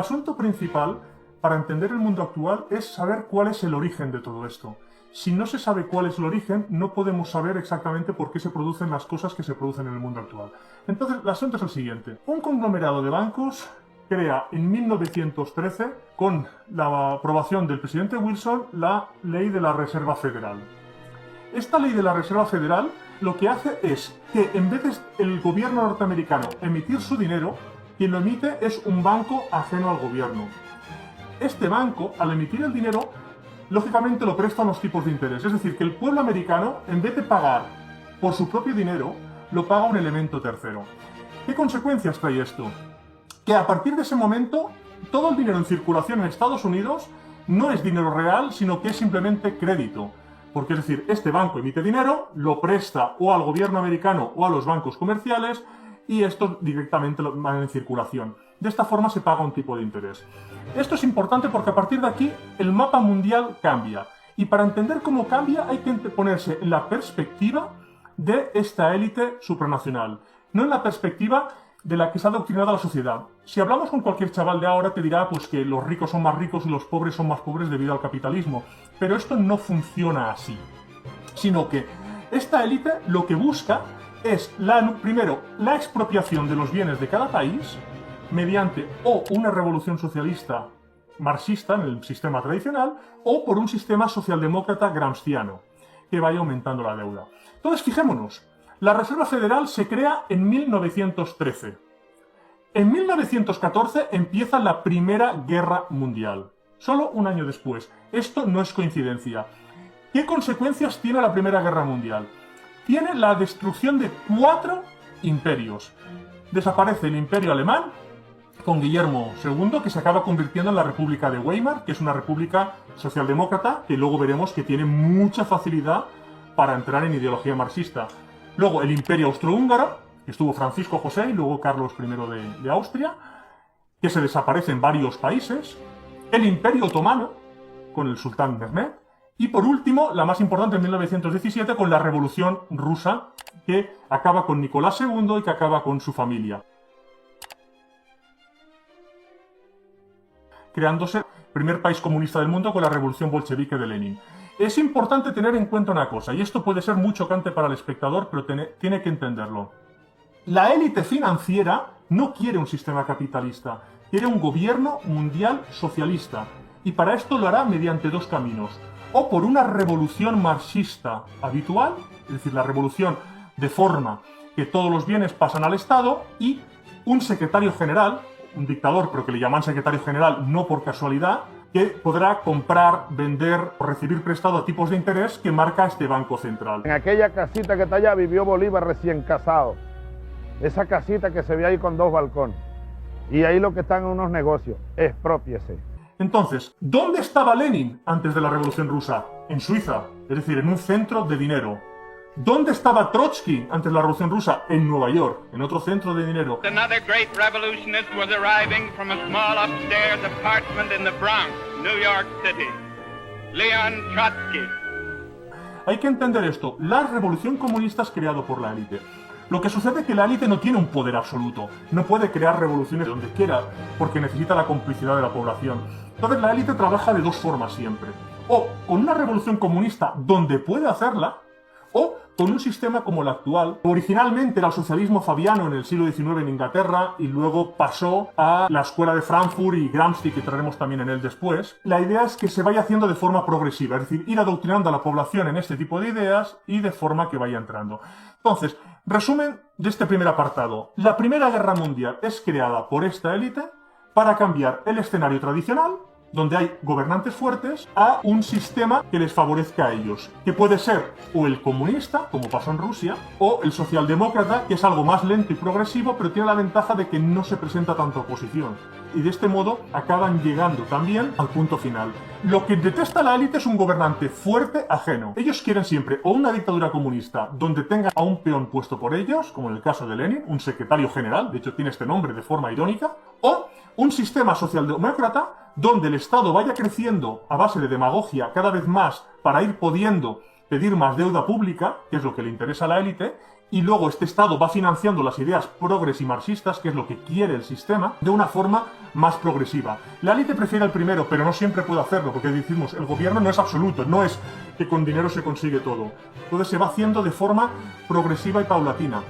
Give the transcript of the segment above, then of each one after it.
asunto principal para entender el mundo actual es saber cuál es el origen de todo esto. Si no se sabe cuál es el origen, no podemos saber exactamente por qué se producen las cosas que se producen en el mundo actual. Entonces, el asunto es el siguiente. Un conglomerado de bancos crea en 1913, con la aprobación del presidente Wilson, la Ley de la Reserva Federal. Esta Ley de la Reserva Federal lo que hace es que, en vez del gobierno norteamericano emitir su dinero, quien lo emite es un banco ajeno al gobierno. Este banco, al emitir el dinero, lógicamente lo presta a unos tipos de interés. Es decir, que el pueblo americano, en vez de pagar por su propio dinero, lo paga un elemento tercero. ¿Qué consecuencias trae esto? Que a partir de ese momento, todo el dinero en circulación en Estados Unidos no es dinero real, sino que es simplemente crédito. Porque, es decir, este banco emite dinero, lo presta o al gobierno americano o a los bancos comerciales, y estos directamente van en circulación. De esta forma se paga un tipo de interés. Esto es importante porque a partir de aquí el mapa mundial cambia. Y para entender cómo cambia hay que ponerse en la perspectiva de esta élite supranacional, no en la perspectiva de la que se ha adoctrinado a la sociedad. Si hablamos con cualquier chaval de ahora te dirá pues, que los ricos son más ricos y los pobres son más pobres debido al capitalismo. Pero esto no funciona así. Sino que esta élite lo que busca es, primero, la expropiación de los bienes de cada país mediante o una revolución socialista marxista en el sistema tradicional o por un sistema socialdemócrata gramsciano que vaya aumentando la deuda. Entonces, fijémonos, la Reserva Federal se crea en 1913. En 1914 empieza la Primera Guerra Mundial, solo un año después. Esto no es coincidencia. ¿Qué consecuencias tiene la Primera Guerra Mundial? Tiene la destrucción de 4 imperios. Desaparece el Imperio Alemán con Guillermo II, que se acaba convirtiendo en la República de Weimar, que es una república socialdemócrata, que luego veremos que tiene mucha facilidad para entrar en ideología marxista. Luego el Imperio Austrohúngaro, que estuvo Francisco José y luego Carlos I de Austria, que se desaparece en varios países. El Imperio Otomano, con el sultán Mehmed. Y por último, la más importante en 1917, con la Revolución Rusa, que acaba con Nicolás II y que acaba con su familia, creándose el primer país comunista del mundo con la Revolución Bolchevique de Lenin. Es importante tener en cuenta una cosa, y esto puede ser muy chocante para el espectador, pero tiene que entenderlo. La élite financiera no quiere un sistema capitalista, quiere un gobierno mundial socialista, y para esto lo hará mediante 2 caminos. O por una revolución marxista habitual, es decir, la revolución de forma que todos los bienes pasan al Estado, y un secretario general, un dictador, pero que le llaman secretario general no por casualidad, que podrá comprar, vender o recibir prestado a tipos de interés que marca este Banco Central. En aquella casita que está allá vivió Bolívar recién casado. Esa casita que se ve ahí con 2 balcones. Y ahí lo que están unos negocios. Exprópiese. Entonces, ¿dónde estaba Lenin antes de la Revolución Rusa? En Suiza, es decir, en un centro de dinero. ¿Dónde estaba Trotsky antes de la Revolución Rusa? En Nueva York, en otro centro de dinero. Another great revolutionist was arriving from a small upstairs apartment in the Bronx, New York City. Leon Trotsky. Hay que entender esto. La revolución comunista es creada por la élite. Lo que sucede es que la élite no tiene un poder absoluto. No puede crear revoluciones donde quiera, porque necesita la complicidad de la población. Entonces la élite trabaja de 2 formas siempre. O con una revolución comunista donde puede hacerla, o con un sistema como el actual. Originalmente era el socialismo fabiano en el siglo XIX en Inglaterra y luego pasó a la escuela de Frankfurt y Gramsci, que traeremos también en él después. La idea es que se vaya haciendo de forma progresiva, es decir, ir adoctrinando a la población en este tipo de ideas y de forma que vaya entrando. Entonces, resumen de este primer apartado. La Primera Guerra Mundial es creada por esta élite para cambiar el escenario tradicional, donde hay gobernantes fuertes, a un sistema que les favorezca a ellos, que puede ser o el comunista, como pasó en Rusia, o el socialdemócrata, que es algo más lento y progresivo, pero tiene la ventaja de que no se presenta tanta oposición. Y de este modo acaban llegando también al punto final. Lo que detesta la élite es un gobernante fuerte ajeno. Ellos quieren siempre o una dictadura comunista donde tengan a un peón puesto por ellos, como en el caso de Lenin, un secretario general, de hecho tiene este nombre de forma irónica, o un sistema socialdemócrata donde el Estado vaya creciendo a base de demagogia cada vez más para ir pudiendo pedir más deuda pública, que es lo que le interesa a la élite, y luego este Estado va financiando las ideas progres y marxistas, que es lo que quiere el sistema, de una forma más progresiva. La élite prefiere el primero, pero no siempre puede hacerlo, porque decimos, el gobierno no es absoluto, no es que con dinero se consigue todo. Entonces se va haciendo de forma progresiva y paulatina.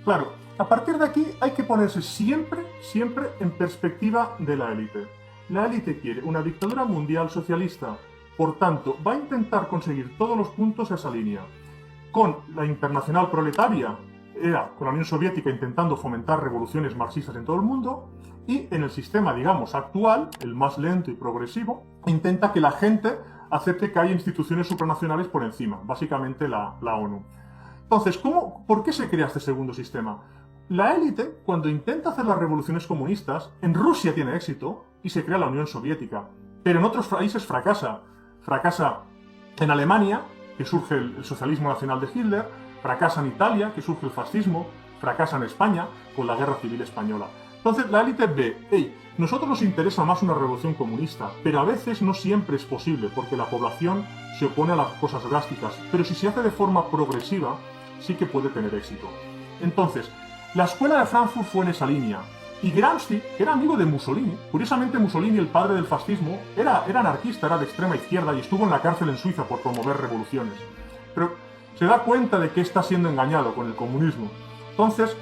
Claro, a partir de aquí hay que ponerse siempre en perspectiva de la élite. La élite quiere una dictadura mundial socialista, por tanto, va a intentar conseguir todos los puntos a esa línea. Con la internacional proletaria, era con la Unión Soviética intentando fomentar revoluciones marxistas en todo el mundo, y en el sistema, digamos, actual, el más lento y progresivo, intenta que la gente acepte que hay instituciones supranacionales por encima, básicamente la ONU. Entonces, ¿por qué se crea este segundo sistema? La élite, cuando intenta hacer las revoluciones comunistas, en Rusia tiene éxito y se crea la Unión Soviética, pero en otros países fracasa. Fracasa en Alemania, que surge el socialismo nacional de Hitler, fracasa en Italia, que surge el fascismo, fracasa en España con la Guerra Civil Española. Entonces la élite ve, nosotros nos interesa más una revolución comunista, pero a veces no siempre es posible, porque la población se opone a las cosas drásticas, pero si se hace de forma progresiva, sí que puede tener éxito. Entonces, la escuela de Frankfurt fue en esa línea, y Gramsci, que era amigo de Mussolini, curiosamente Mussolini, el padre del fascismo, era anarquista, era de extrema izquierda y estuvo en la cárcel en Suiza por promover revoluciones. Pero se da cuenta de que está siendo engañado con el comunismo. Entonces,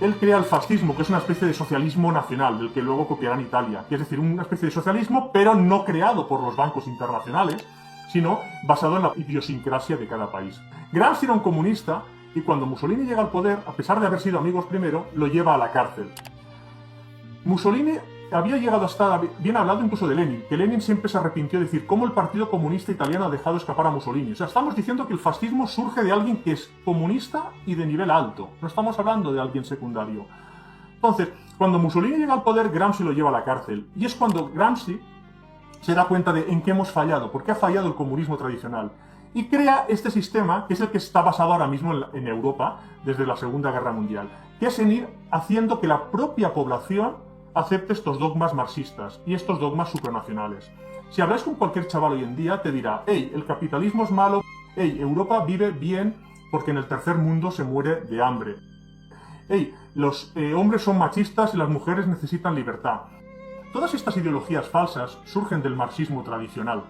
él crea el fascismo, que es una especie de socialismo nacional, del que luego copiará en Italia, que es decir, una especie de socialismo, pero no creado por los bancos internacionales, sino basado en la idiosincrasia de cada país. Gramsci era un comunista, y cuando Mussolini llega al poder, a pesar de haber sido amigos primero, lo lleva a la cárcel. Mussolini había llegado a estar bien hablado incluso de Lenin, que Lenin siempre se arrepintió de decir cómo el Partido Comunista Italiano ha dejado escapar a Mussolini. O sea, estamos diciendo que el fascismo surge de alguien que es comunista y de nivel alto. No estamos hablando de alguien secundario. Entonces, cuando Mussolini llega al poder, Gramsci lo lleva a la cárcel. Y es cuando Gramsci se da cuenta de en qué hemos fallado, por qué ha fallado el comunismo tradicional. Y crea este sistema, que es el que está basado ahora mismo en Europa, desde la Segunda Guerra Mundial, que es en ir haciendo que la propia población acepte estos dogmas marxistas y estos dogmas supranacionales. Si habláis con cualquier chaval hoy en día, te dirá, el capitalismo es malo, Europa vive bien porque en el tercer mundo se muere de hambre. Los hombres son machistas y las mujeres necesitan libertad. Todas estas ideologías falsas surgen del marxismo tradicional.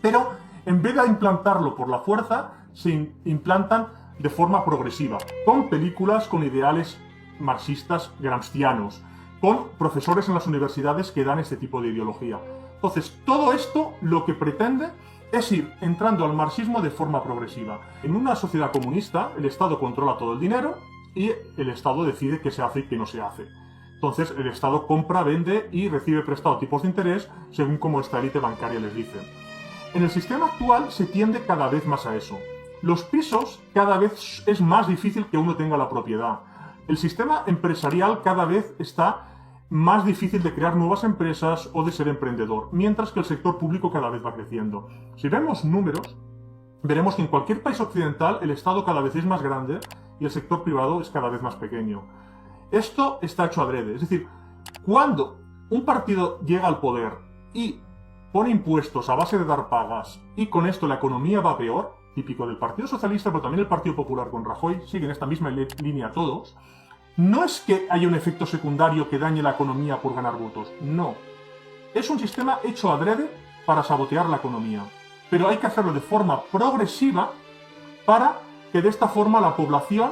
Pero en vez de implantarlo por la fuerza, se implantan de forma progresiva, con películas con ideales marxistas gramscianos, con profesores en las universidades que dan este tipo de ideología. Entonces, todo esto lo que pretende es ir entrando al marxismo de forma progresiva. En una sociedad comunista, el Estado controla todo el dinero y el Estado decide qué se hace y qué no se hace. Entonces, el Estado compra, vende y recibe prestado tipos de interés según como esta élite bancaria les dice. En el sistema actual se tiende cada vez más a eso. Los pisos cada vez es más difícil que uno tenga la propiedad. El sistema empresarial cada vez está más difícil de crear nuevas empresas o de ser emprendedor, mientras que el sector público cada vez va creciendo. Si vemos números, veremos que en cualquier país occidental el Estado cada vez es más grande y el sector privado es cada vez más pequeño. Esto está hecho adrede, es decir, cuando un partido llega al poder y pone impuestos a base de dar pagas y con esto la economía va peor, típico del Partido Socialista, pero también el Partido Popular con Rajoy, siguen esta misma línea todos, no es que haya un efecto secundario que dañe la economía por ganar votos, no. Es un sistema hecho adrede para sabotear la economía, pero hay que hacerlo de forma progresiva para que de esta forma la población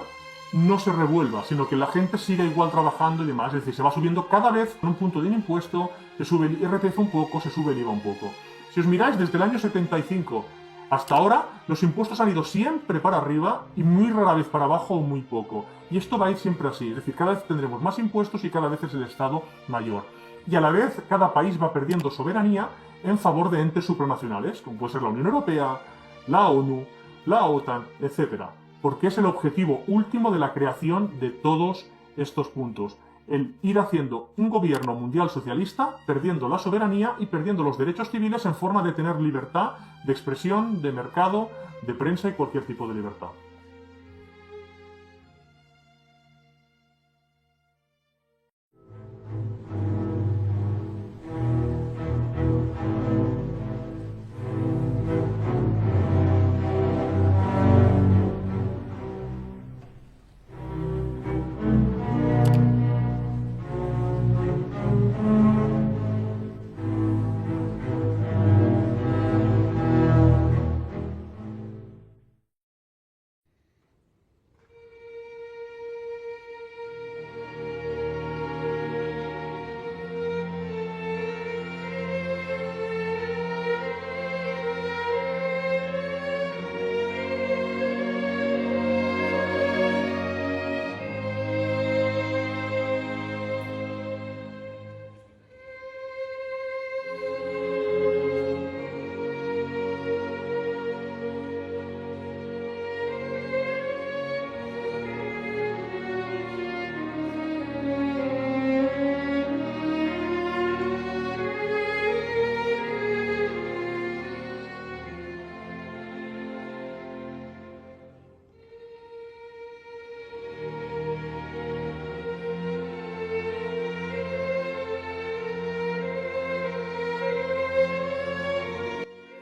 no se revuelva, sino que la gente siga igual trabajando y demás. Es decir, se va subiendo cada vez en un punto de un impuesto, se sube el IRPF un poco, se sube el IVA un poco. Si os miráis desde el año 75 hasta ahora, los impuestos han ido siempre para arriba y muy rara vez para abajo o muy poco. Y esto va a ir siempre así, es decir, cada vez tendremos más impuestos y cada vez es el Estado mayor. Y a la vez, cada país va perdiendo soberanía en favor de entes supranacionales, como puede ser la Unión Europea, la ONU, la OTAN, etc. Porque es el objetivo último de la creación de todos estos puntos. El ir haciendo un gobierno mundial socialista, perdiendo la soberanía y perdiendo los derechos civiles en forma de tener libertad de expresión, de mercado, de prensa y cualquier tipo de libertad.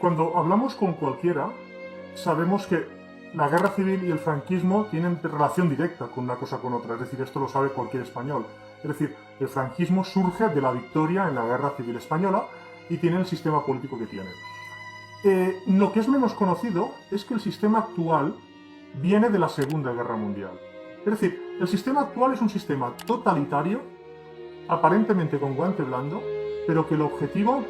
Cuando hablamos con cualquiera, sabemos que la guerra civil y el franquismo tienen relación directa con una cosa con otra, es decir, esto lo sabe cualquier español. Es decir, el franquismo surge de la victoria en la guerra civil española y tiene el sistema político que tiene. Lo que es menos conocido es que el sistema actual viene de la Segunda Guerra Mundial. Es decir, el sistema actual es un sistema totalitario, aparentemente con guante blando, pero que el objetivo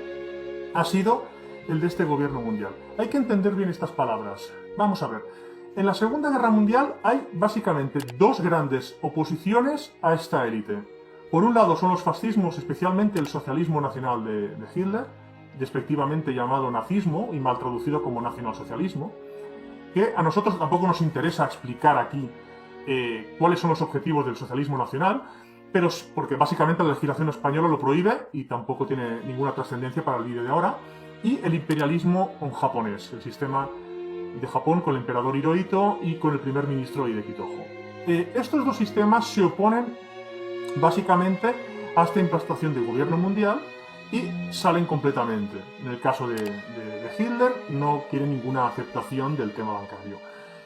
ha sido el de este gobierno mundial. Hay que entender bien estas palabras. Vamos a ver. En la Segunda Guerra Mundial hay básicamente dos grandes oposiciones a esta élite. Por un lado son los fascismos, especialmente el socialismo nacional de Hitler, despectivamente llamado nazismo y mal traducido como nacionalsocialismo, que a nosotros tampoco nos interesa explicar aquí cuáles son los objetivos del socialismo nacional, pero porque básicamente la legislación española lo prohíbe y tampoco tiene ninguna trascendencia para el vídeo de ahora, y el imperialismo japonés, el sistema de Japón con el emperador Hirohito y con el primer ministro Hideki Estos dos sistemas se oponen básicamente a esta implantación del gobierno mundial y salen completamente. En el caso de Hitler no quiere ninguna aceptación del tema bancario.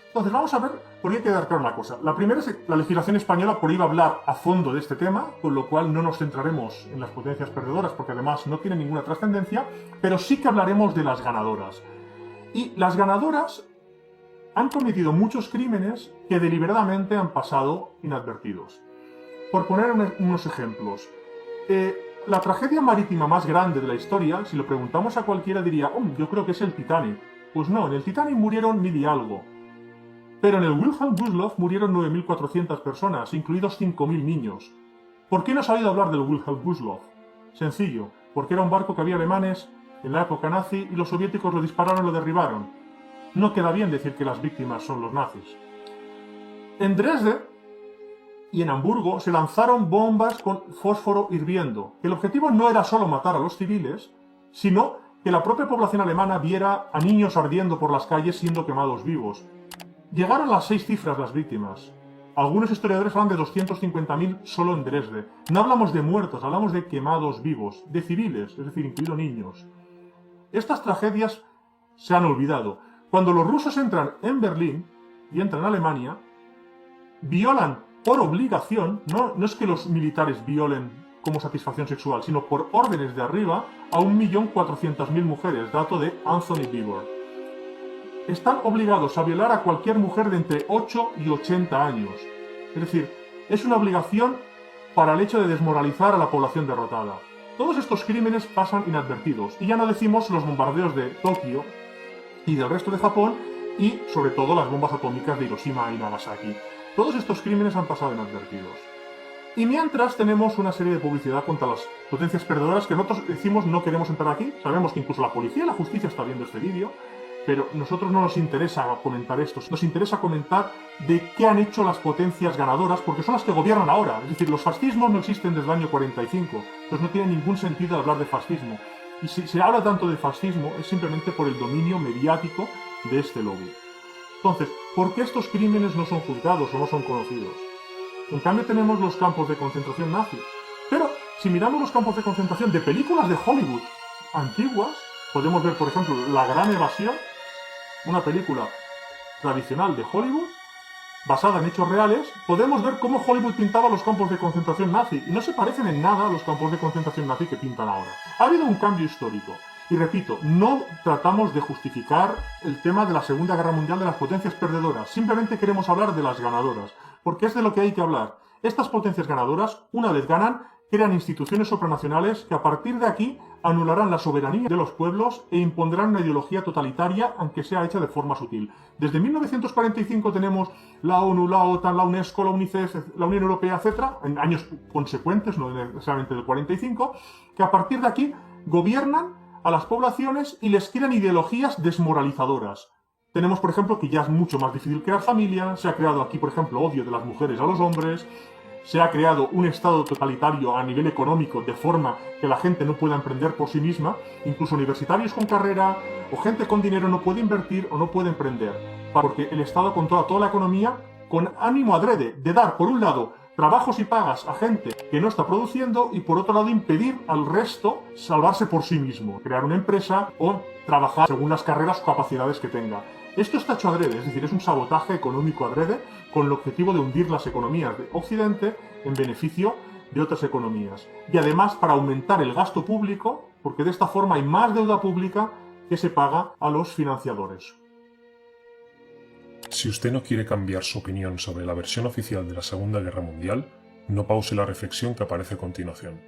Entonces vamos a ver, porque hay que dar claro una cosa. La primera es que la legislación española prohíbe hablar a fondo de este tema, con lo cual no nos centraremos en las potencias perdedoras, porque además no tiene ninguna trascendencia, pero sí que hablaremos de las ganadoras. Y las ganadoras han cometido muchos crímenes que deliberadamente han pasado inadvertidos. Por poner unos ejemplos, la tragedia marítima más grande de la historia, si lo preguntamos a cualquiera diría, yo creo que es el Titanic. Pues no, en el Titanic murieron 1000 y algo. Pero en el Wilhelm Gustloff murieron 9.400 personas, incluidos 5.000 niños. ¿Por qué no se ha oído hablar del Wilhelm Gustloff? Sencillo, porque era un barco que había alemanes en la época nazi y los soviéticos lo dispararon y lo derribaron. No queda bien decir que las víctimas son los nazis. En Dresde y en Hamburgo se lanzaron bombas con fósforo hirviendo. El objetivo no era solo matar a los civiles, sino que la propia población alemana viera a niños ardiendo por las calles siendo quemados vivos. Llegaron a las 6 cifras las víctimas. Algunos historiadores hablan de 250.000 solo en Dresde. No hablamos de muertos, hablamos de quemados vivos, de civiles, es decir, incluidos niños. Estas tragedias se han olvidado. Cuando los rusos entran en Berlín y entran en Alemania, violan por obligación, no es que los militares violen como satisfacción sexual, sino por órdenes de arriba, a 1.400.000 mujeres, dato de Anthony Beevor. Están obligados a violar a cualquier mujer de entre 8 y 80 años. Es decir, es una obligación para el hecho de desmoralizar a la población derrotada. Todos estos crímenes pasan inadvertidos, y ya no decimos los bombardeos de Tokio y del resto de Japón, y sobre todo las bombas atómicas de Hiroshima y Nagasaki. Todos estos crímenes han pasado inadvertidos. Y mientras tenemos una serie de publicidad contra las potencias perdedoras que nosotros decimos no queremos entrar aquí. Sabemos que incluso la policía y la justicia está viendo este vídeo, pero a nosotros no nos interesa comentar esto. Nos interesa comentar de qué han hecho las potencias ganadoras, porque son las que gobiernan ahora. Es decir, los fascismos no existen desde el año 45, entonces no tiene ningún sentido hablar de fascismo. Y si se habla tanto de fascismo es simplemente por el dominio mediático de este lobby. Entonces, ¿por qué estos crímenes no son juzgados o no son conocidos? En cambio tenemos los campos de concentración nazi. Pero, si miramos los campos de concentración de películas de Hollywood antiguas, podemos ver, por ejemplo, La Gran Evasión, una película tradicional de Hollywood, basada en hechos reales, podemos ver cómo Hollywood pintaba los campos de concentración nazi, y no se parecen en nada a los campos de concentración nazi que pintan ahora. Ha habido un cambio histórico. Y repito, no tratamos de justificar el tema de la Segunda Guerra Mundial de las potencias perdedoras, simplemente queremos hablar de las ganadoras, porque es de lo que hay que hablar. Estas potencias ganadoras, una vez ganan, crean instituciones supranacionales que a partir de aquí anularán la soberanía de los pueblos e impondrán una ideología totalitaria, aunque sea hecha de forma sutil. Desde 1945 tenemos la ONU, la OTAN, la UNESCO, la UNICEF, la Unión Europea, etc., en años consecuentes, no necesariamente del 45, que a partir de aquí gobiernan a las poblaciones y les crean ideologías desmoralizadoras. Tenemos, por ejemplo, que ya es mucho más difícil crear familia, se ha creado aquí, por ejemplo, odio de las mujeres a los hombres, se ha creado un estado totalitario a nivel económico de forma que la gente no pueda emprender por sí misma, incluso universitarios con carrera o gente con dinero no puede invertir o no puede emprender, porque el Estado controla toda la economía con ánimo adrede de dar, por un lado, trabajos y pagas a gente que no está produciendo y por otro lado impedir al resto salvarse por sí mismo, crear una empresa o trabajar según las carreras o capacidades que tenga. Esto está hecho adrede, es decir, es un sabotaje económico adrede con el objetivo de hundir las economías de Occidente en beneficio de otras economías. Y además para aumentar el gasto público, porque de esta forma hay más deuda pública que se paga a los financiadores. Si usted no quiere cambiar su opinión sobre la versión oficial de la Segunda Guerra Mundial, no pause la reflexión que aparece a continuación.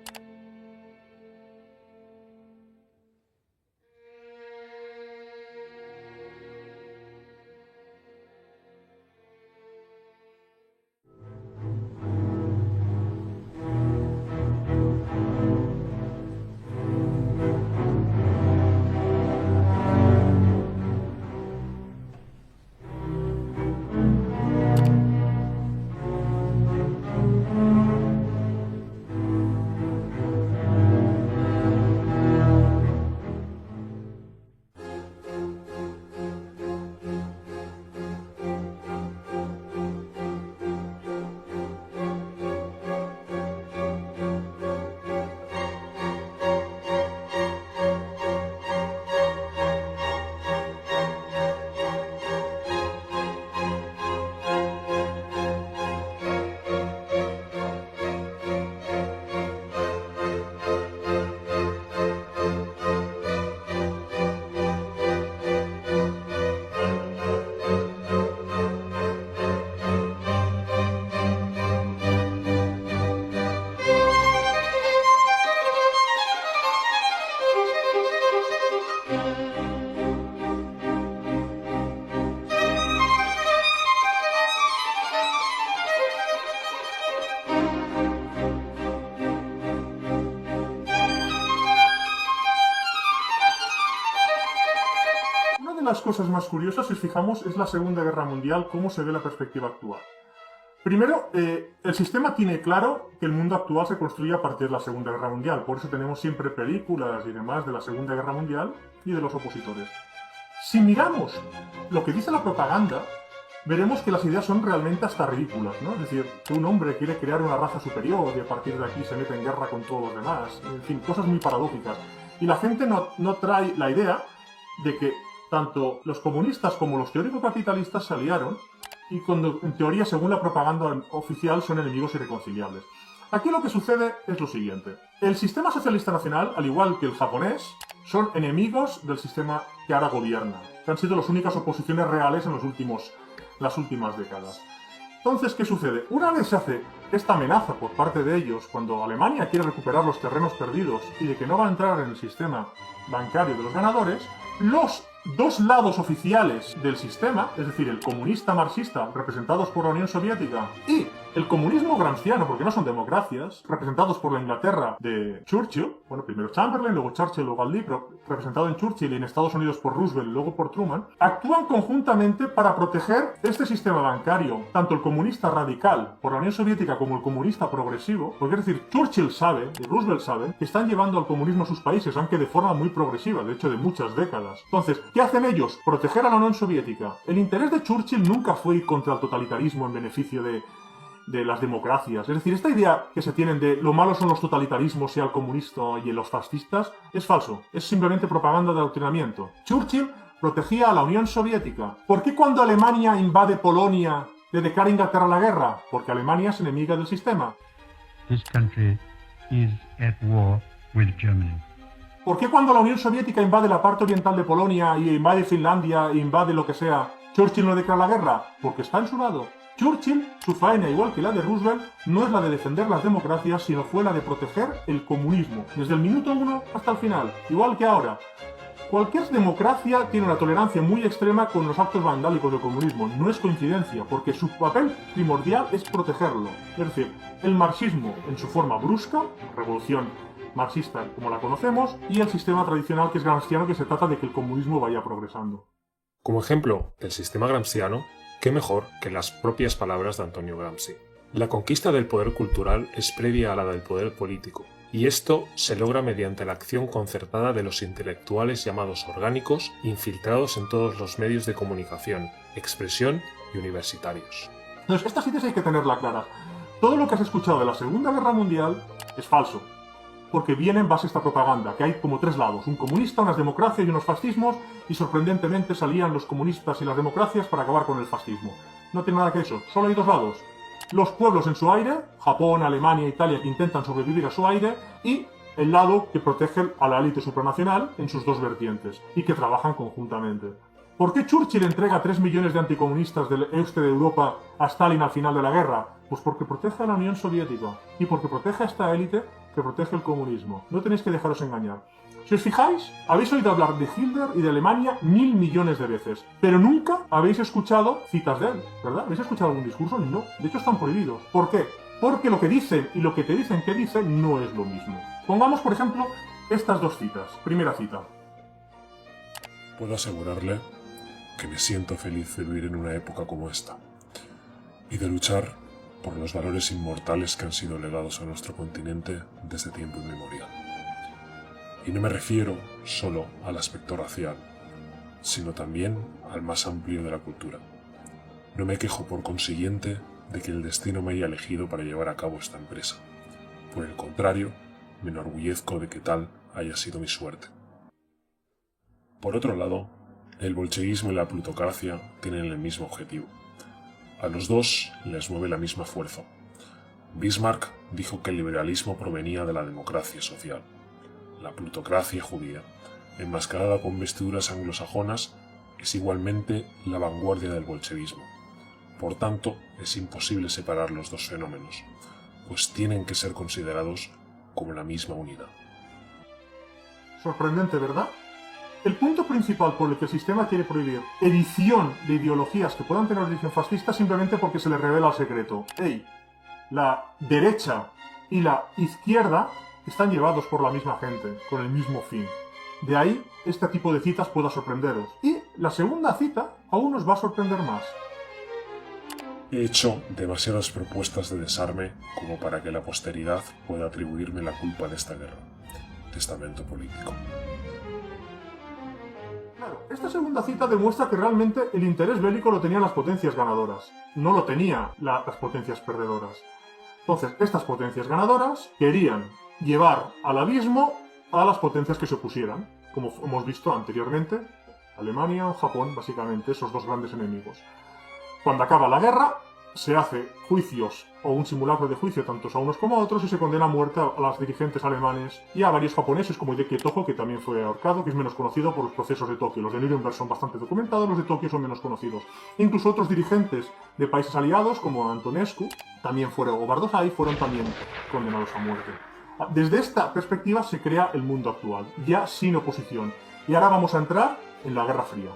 Las cosas más curiosas, si os fijamos, es la Segunda Guerra Mundial, cómo se ve la perspectiva actual. Primero, el sistema tiene claro que el mundo actual se construye a partir de la Segunda Guerra Mundial. Por eso tenemos siempre películas y demás de la Segunda Guerra Mundial y de los opositores. Si miramos lo que dice la propaganda, veremos que las ideas son realmente hasta ridículas, ¿no? Es decir, que un hombre quiere crear una raza superior y a partir de aquí se mete en guerra con todos los demás. En fin, cosas muy paradójicas. Y la gente no trae la idea de que tanto los comunistas como los teóricos capitalistas se aliaron y cuando, en teoría, según la propaganda oficial, son enemigos irreconciliables. Aquí lo que sucede es lo siguiente. El sistema socialista nacional, al igual que el japonés, son enemigos del sistema que ahora gobierna, que han sido las únicas oposiciones reales en las últimas décadas. Entonces, ¿qué sucede? Una vez se hace esta amenaza por parte de ellos, cuando Alemania quiere recuperar los terrenos perdidos y de que no va a entrar en el sistema bancario de los ganadores, los dos lados oficiales del sistema, es decir, el comunista marxista, representados por la Unión Soviética, y el comunismo gramsciano, porque no son democracias, representados por la Inglaterra de Churchill, bueno, primero Chamberlain, luego Churchill, luego Attlee, pero representado en Churchill y en Estados Unidos por Roosevelt, luego por Truman, actúan conjuntamente para proteger este sistema bancario, tanto el comunista radical por la Unión Soviética como el comunista progresivo, porque es decir, Churchill sabe, y Roosevelt sabe, que están llevando al comunismo a sus países, aunque de forma muy progresiva, de hecho de muchas décadas. Entonces, ¿qué hacen ellos? Proteger a la Unión Soviética. El interés de Churchill nunca fue ir contra el totalitarismo en beneficio de las democracias. Es decir, esta idea que se tienen de lo malo son los totalitarismos, sea el comunista y los fascistas, es falso. Es simplemente propaganda de adoctrinamiento. Churchill protegía a la Unión Soviética. ¿Por qué cuando Alemania invade Polonia le declara Inglaterra la guerra? Porque Alemania es enemiga del sistema. This country is at war with Germany. ¿Por qué cuando la Unión Soviética invade la parte oriental de Polonia y invade Finlandia e invade lo que sea, Churchill no declara la guerra? Porque está en su lado. Churchill, su faena, igual que la de Roosevelt, no es la de defender las democracias, sino fue la de proteger el comunismo, desde el minuto 1 hasta el final, igual que ahora. Cualquier democracia tiene una tolerancia muy extrema con los actos vandálicos del comunismo. No es coincidencia, porque su papel primordial es protegerlo. Es decir, el marxismo en su forma brusca, revolución marxista como la conocemos, y el sistema tradicional que es gramsciano, que se trata de que el comunismo vaya progresando. Como ejemplo del sistema gramsciano, ¿qué mejor que las propias palabras de Antonio Gramsci? La conquista del poder cultural es previa a la del poder político, y esto se logra mediante la acción concertada de los intelectuales llamados orgánicos, infiltrados en todos los medios de comunicación, expresión y universitarios. Entonces, estas ideas hay que tenerlas claras. Todo lo que has escuchado de la Segunda Guerra Mundial es falso, porque viene en base a esta propaganda, que hay como tres lados, un comunista, unas democracias y unos fascismos, y sorprendentemente salían los comunistas y las democracias para acabar con el fascismo. No tiene nada que eso, solo hay dos lados. Los pueblos en su aire, Japón, Alemania, Italia, que intentan sobrevivir a su aire, y el lado que protege a la élite supranacional en sus dos vertientes, y que trabajan conjuntamente. ¿Por qué Churchill entrega 3 millones de anticomunistas del este de Europa a Stalin al final de la guerra? Pues porque protege a la Unión Soviética, y porque protege a esta élite que protege el comunismo. No tenéis que dejaros engañar. Si os fijáis, habéis oído hablar de Hitler y de Alemania 1000 millones de veces, pero nunca habéis escuchado citas de él, ¿verdad? ¿Habéis escuchado algún discurso? No. De hecho, están prohibidos. ¿Por qué? Porque lo que dicen y lo que te dicen que dicen no es lo mismo. Pongamos, por ejemplo, estas dos citas. Primera cita. Puedo asegurarle que me siento feliz de vivir en una época como esta y de luchar por los valores inmortales que han sido legados a nuestro continente desde tiempo inmemorial. Y no me refiero solo al aspecto racial, sino también al más amplio de la cultura. No me quejo por consiguiente de que el destino me haya elegido para llevar a cabo esta empresa. Por el contrario, me enorgullezco de que tal haya sido mi suerte. Por otro lado, el bolchevismo y la plutocracia tienen el mismo objetivo. A los dos les mueve la misma fuerza. Bismarck dijo que el liberalismo provenía de la democracia social. La plutocracia judía, enmascarada con vestiduras anglosajonas, es igualmente la vanguardia del bolchevismo. Por tanto, es imposible separar los dos fenómenos, pues tienen que ser considerados como la misma unidad. Sorprendente, ¿verdad? El punto principal por el que el sistema quiere prohibir edición de ideologías que puedan tener origen fascista es simplemente porque se le revela el secreto. ¡Ey! La derecha y la izquierda están llevados por la misma gente, con el mismo fin. De ahí, este tipo de citas pueda sorprenderos. Y la segunda cita aún nos va a sorprender más. He hecho demasiadas propuestas de desarme como para que la posteridad pueda atribuirme la culpa de esta guerra. Testamento político. Claro, esta segunda cita demuestra que realmente el interés bélico lo tenían las potencias ganadoras, no lo tenían las potencias perdedoras. Entonces, estas potencias ganadoras querían llevar al abismo a las potencias que se opusieran, como hemos visto anteriormente, Alemania o Japón, básicamente, esos dos grandes enemigos. Cuando acaba la guerra, se hace juicios o un simulacro de juicio tanto a unos como a otros y se condena a muerte a los dirigentes alemanes y a varios japoneses como Hideki Tojo, que también fue ahorcado, que es menos conocido por los procesos de Tokio. Los de Nuremberg son bastante documentados, los de Tokio son menos conocidos. Incluso otros dirigentes de países aliados como Antonescu también fueron, o Bardozai, fueron también condenados a muerte. Desde esta perspectiva se crea el mundo actual, ya sin oposición. Y ahora vamos a entrar en la Guerra Fría.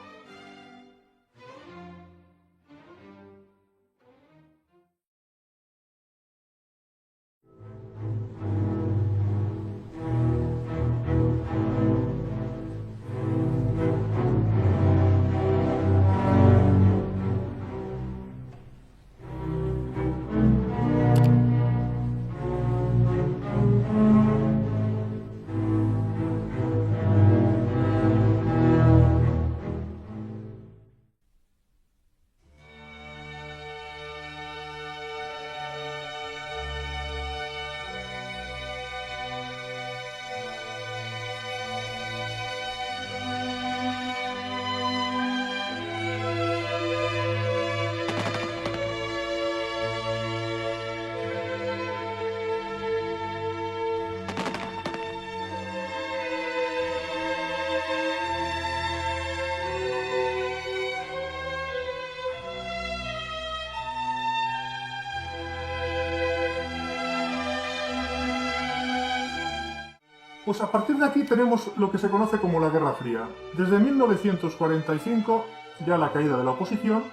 Pues a partir de aquí tenemos lo que se conoce como la Guerra Fría. Desde 1945, ya la caída de la oposición,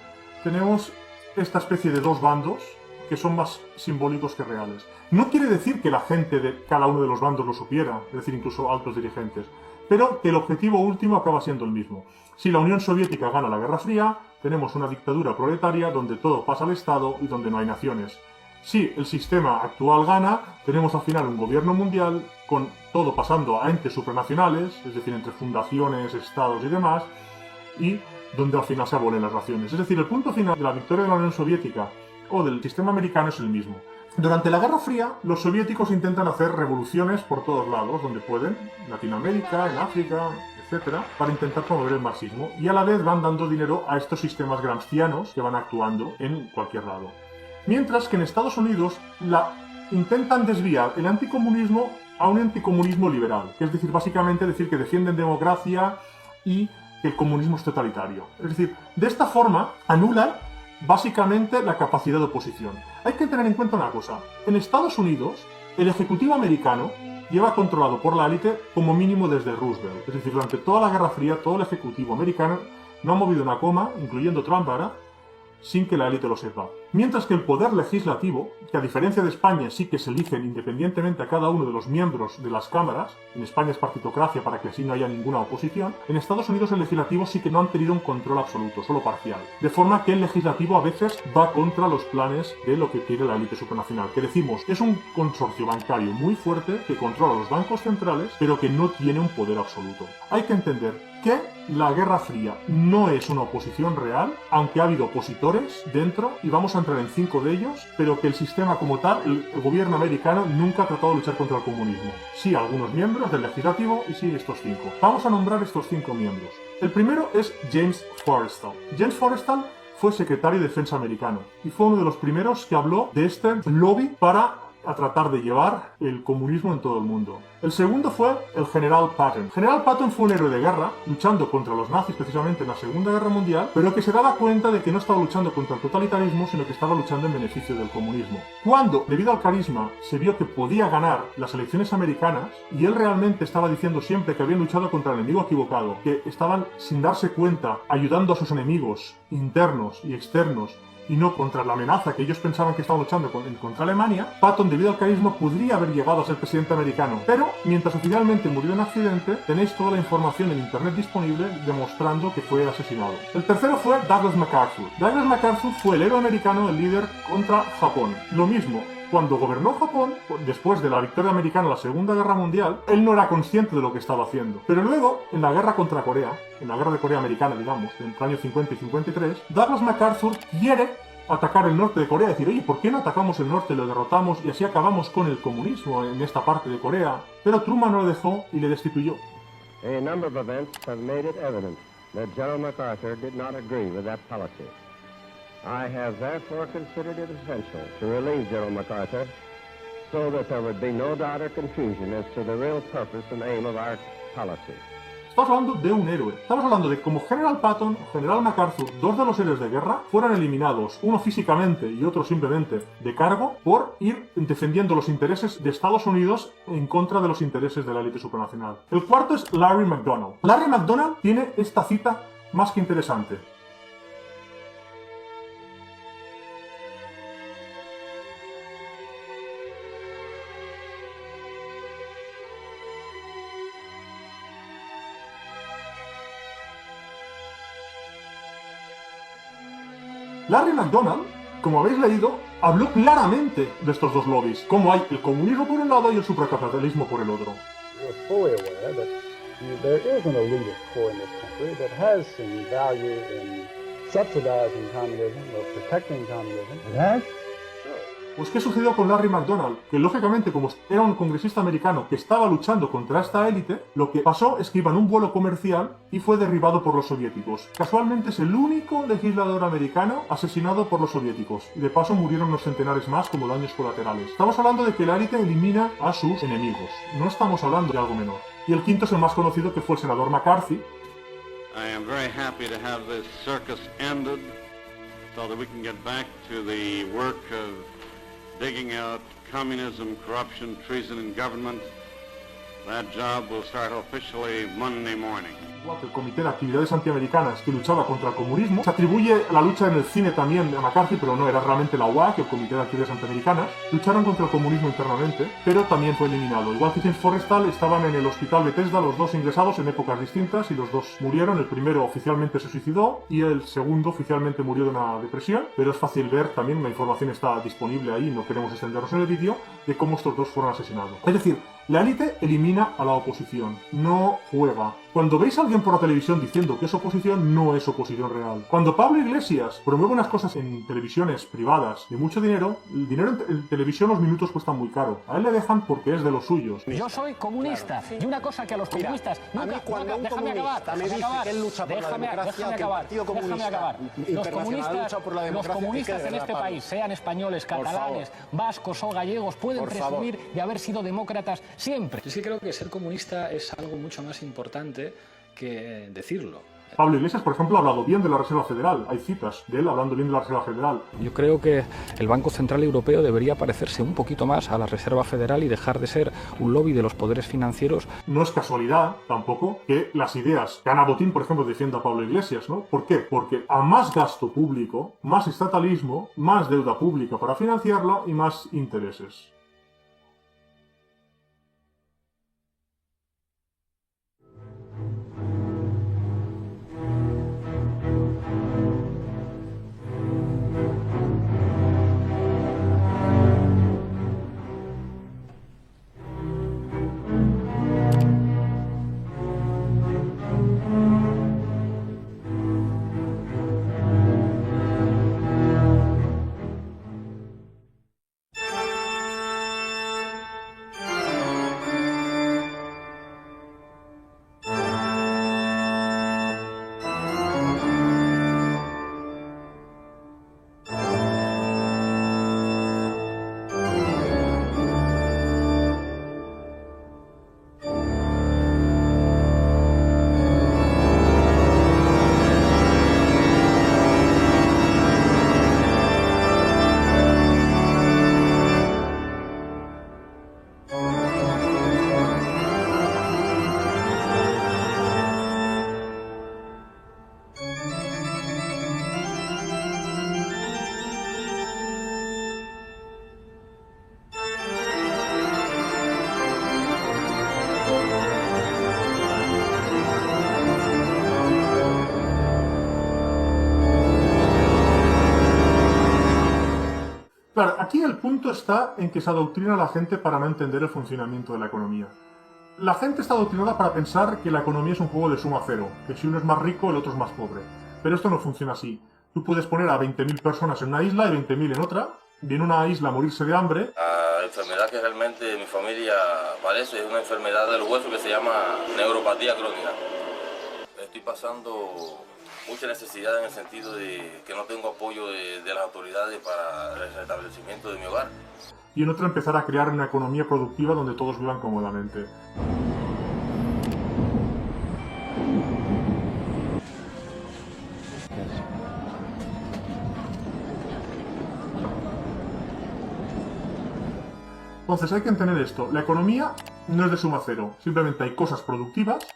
tenemos esta especie de dos bandos que son más simbólicos que reales. No quiere decir que la gente de cada uno de los bandos lo supiera, es decir, incluso altos dirigentes, pero que el objetivo último acaba siendo el mismo. Si la Unión Soviética gana la Guerra Fría, tenemos una dictadura proletaria donde todo pasa al Estado y donde no hay naciones. Si el sistema actual gana, tenemos al final un gobierno mundial con todo pasando a entes supranacionales, es decir, entre fundaciones, estados y demás, y donde al final se abolen las naciones. Es decir, el punto final de la victoria de la Unión Soviética o del sistema americano es el mismo. Durante la Guerra Fría, los soviéticos intentan hacer revoluciones por todos lados, donde pueden, en Latinoamérica, en África, etc., para intentar promover el marxismo, y a la vez van dando dinero a estos sistemas gramscianos que van actuando en cualquier lado. Mientras que en Estados Unidos intentan desviar el anticomunismo a un anticomunismo liberal, es decir, básicamente decir que defienden democracia y que el comunismo es totalitario. Es decir, de esta forma anulan básicamente la capacidad de oposición. Hay que tener en cuenta una cosa, en Estados Unidos el ejecutivo americano lleva controlado por la élite como mínimo desde Roosevelt, es decir, durante toda la Guerra Fría todo el ejecutivo americano no ha movido una coma, incluyendo Trump ahora, sin que la élite lo sepa. Mientras que el poder legislativo, que a diferencia de España sí que se eligen independientemente a cada uno de los miembros de las cámaras, en España es partitocracia para que así no haya ninguna oposición, en Estados Unidos el legislativo sí que no han tenido un control absoluto, solo parcial. De forma que el legislativo a veces va contra los planes de lo que quiere la élite supranacional, que decimos, es un consorcio bancario muy fuerte que controla los bancos centrales, pero que no tiene un poder absoluto. Hay que entender que la Guerra Fría no es una oposición real, aunque ha habido opositores dentro, y vamos a entrar en 5 de ellos, pero que el sistema como tal, el gobierno americano, nunca ha tratado de luchar contra el comunismo. Sí, algunos miembros del legislativo y sí estos 5. Vamos a nombrar estos 5 miembros. El primero es James Forrestal. James Forrestal fue secretario de Defensa americano y fue uno de los primeros que habló de este lobby para tratar de llevar el comunismo en todo el mundo. El segundo fue el general Patton. General Patton fue un héroe de guerra, luchando contra los nazis precisamente en la Segunda Guerra Mundial, pero que se daba cuenta de que no estaba luchando contra el totalitarismo, sino que estaba luchando en beneficio del comunismo. Cuando, debido al carisma, se vio que podía ganar las elecciones americanas, y él realmente estaba diciendo siempre que habían luchado contra el enemigo equivocado, que estaban, sin darse cuenta, ayudando a sus enemigos internos y externos, y no contra la amenaza que ellos pensaban que estaban luchando contra Alemania, Patton, debido al carisma, podría haber llegado a ser presidente americano. Pero, mientras oficialmente murió en accidente, tenéis toda la información en internet disponible demostrando que fue asesinado. El tercero fue Douglas MacArthur. Douglas MacArthur fue el héroe americano, el líder contra Japón. Lo mismo, cuando gobernó Japón, después de la victoria americana en la Segunda Guerra Mundial, él no era consciente de lo que estaba haciendo. Pero luego, en la guerra contra Corea, en la guerra de Corea americana, digamos, entre el año 50 y 53, Douglas MacArthur quiere atacar el norte de Corea, decir, oye, ¿por qué no atacamos el norte, lo derrotamos y así acabamos con el comunismo en esta parte de Corea? Pero Truman no le dejó y le destituyó. A number of events have made it evident that General MacArthur did not agree with that policy. I have therefore considered it essential to relieve General MacArthur so that there would be no doubt or confusion as to the real purpose and aim of our policy. Estamos hablando de un héroe. Estamos hablando de cómo General Patton o General MacArthur, dos de los héroes de guerra, fueron eliminados, uno físicamente y otro simplemente de cargo, por ir defendiendo los intereses de Estados Unidos en contra de los intereses de la élite supranacional. El cuarto es Larry McDonald. Larry McDonald tiene esta cita más que interesante. Larry McDonald, como habéis leído, habló claramente de estos dos lobbies, cómo hay el comunismo por un lado y el supracapitalismo por el otro. We're fully aware that there is an elitist core in this country that has some value in subsidizing communism or protecting communism. It has? Pues ¿qué sucedió con Larry McDonald? Que lógicamente, como era un congresista americano que estaba luchando contra esta élite, lo que pasó es que iba en un vuelo comercial y fue derribado por los soviéticos. Casualmente es el único legislador americano asesinado por los soviéticos. Y de paso murieron unos centenares más como daños colaterales. Estamos hablando de que la élite elimina a sus enemigos. No estamos hablando de algo menor. Y el quinto es el más conocido, que fue el senador McCarthy. I am very happy to have this circus ended so that we can get back to the work of digging out communism, corruption, treason in government. That job will start officially Monday morning. Igual que el Comité de Actividades Antiamericanas, que luchaba contra el comunismo, se atribuye la lucha en el cine también a McCarthy, pero no, era realmente la UAC, el Comité de Actividades Antiamericanas. Lucharon contra el comunismo internamente, pero también fue eliminado. Igual que James Forrestal, estaban en el hospital Bethesda, los dos ingresados en épocas distintas, y los dos murieron. El primero oficialmente se suicidó, y el segundo oficialmente murió de una depresión, pero es fácil ver también, la información está disponible ahí, no queremos extendernos en el vídeo, de cómo estos dos fueron asesinados. Es decir, la élite elimina a la oposición, no juega. Cuando veis a alguien por la televisión diciendo que es oposición, no es oposición real. Cuando Pablo Iglesias promueve unas cosas en televisiones privadas de mucho dinero, el dinero en televisión, los minutos cuestan muy caro. A él le dejan porque es de los suyos. Yo soy comunista, y una cosa que a los comunistas... A mí cuando un comunista me dice que él lucha por la democracia, que el Partido Comunista Internacional lucha por la democracia... Los comunistas en este país, sean españoles, catalanes, vascos o gallegos, pueden presumir de haber sido demócratas siempre. Es que creo que ser comunista es algo mucho más importante que decirlo. Pablo Iglesias, por ejemplo, ha hablado bien de la Reserva Federal. Hay citas de él hablando bien de la Reserva Federal. Yo creo que el Banco Central Europeo debería parecerse un poquito más a la Reserva Federal y dejar de ser un lobby de los poderes financieros. No es casualidad, tampoco, que las ideas que Ana Botín, por ejemplo, defienda a Pablo Iglesias, ¿no? ¿Por qué? Porque a más gasto público, más estatalismo, más deuda pública para financiarla y más intereses. Claro, aquí el punto está en que se adoctrina a la gente para no entender el funcionamiento de la economía. La gente está adoctrinada para pensar que la economía es un juego de suma cero, que si uno es más rico, el otro es más pobre. Pero esto no funciona así. Tú puedes poner a 20.000 personas en una isla y 20.000 en otra, y en una isla morirse de hambre. La enfermedad que realmente mi familia padece es una enfermedad del hueso que se llama neuropatía crónica. Estoy pasando mucha necesidad en el sentido de que no tengo apoyo de las autoridades para el restablecimiento de mi hogar. Y en otra empezar a crear una economía productiva donde todos vivan cómodamente. Entonces hay que entender esto, la economía no es de suma cero, simplemente hay cosas productivas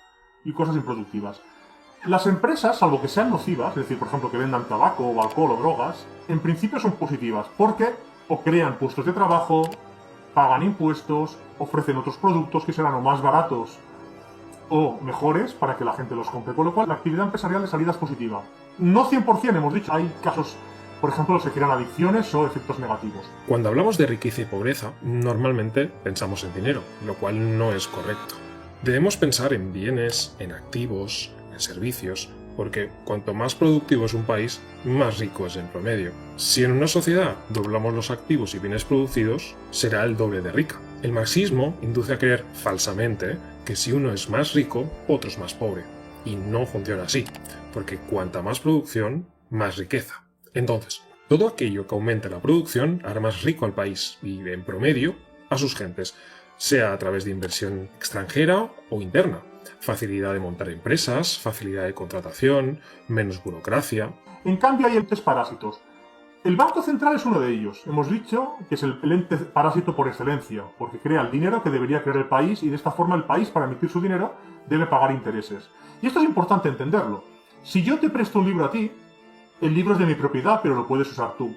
y cosas improductivas. Las empresas, salvo que sean nocivas, es decir, por ejemplo, que vendan tabaco o alcohol o drogas, en principio son positivas, porque o crean puestos de trabajo, pagan impuestos, ofrecen otros productos que serán o más baratos o mejores para que la gente los compre, con lo cual la actividad empresarial de salida es positiva. No 100%, hemos dicho, hay casos, por ejemplo, se crean adicciones o efectos negativos. Cuando hablamos de riqueza y pobreza, normalmente pensamos en dinero, lo cual no es correcto. Debemos pensar en bienes, en activos, en servicios, porque cuanto más productivo es un país, más rico es en promedio. Si en una sociedad doblamos los activos y bienes producidos, será el doble de rica. El marxismo induce a creer falsamente que si uno es más rico, otro es más pobre. Y no funciona así, porque cuanta más producción, más riqueza. Entonces, todo aquello que aumente la producción hará más rico al país y, en promedio, a sus gentes, sea a través de inversión extranjera o interna. Facilidad de montar empresas, facilidad de contratación, menos burocracia. En cambio hay entes parásitos. El Banco Central es uno de ellos. Hemos dicho que es el ente parásito por excelencia, porque crea el dinero que debería crear el país y de esta forma el país, para emitir su dinero, debe pagar intereses. Y esto es importante entenderlo. Si yo te presto un libro a ti, el libro es de mi propiedad, pero lo puedes usar tú.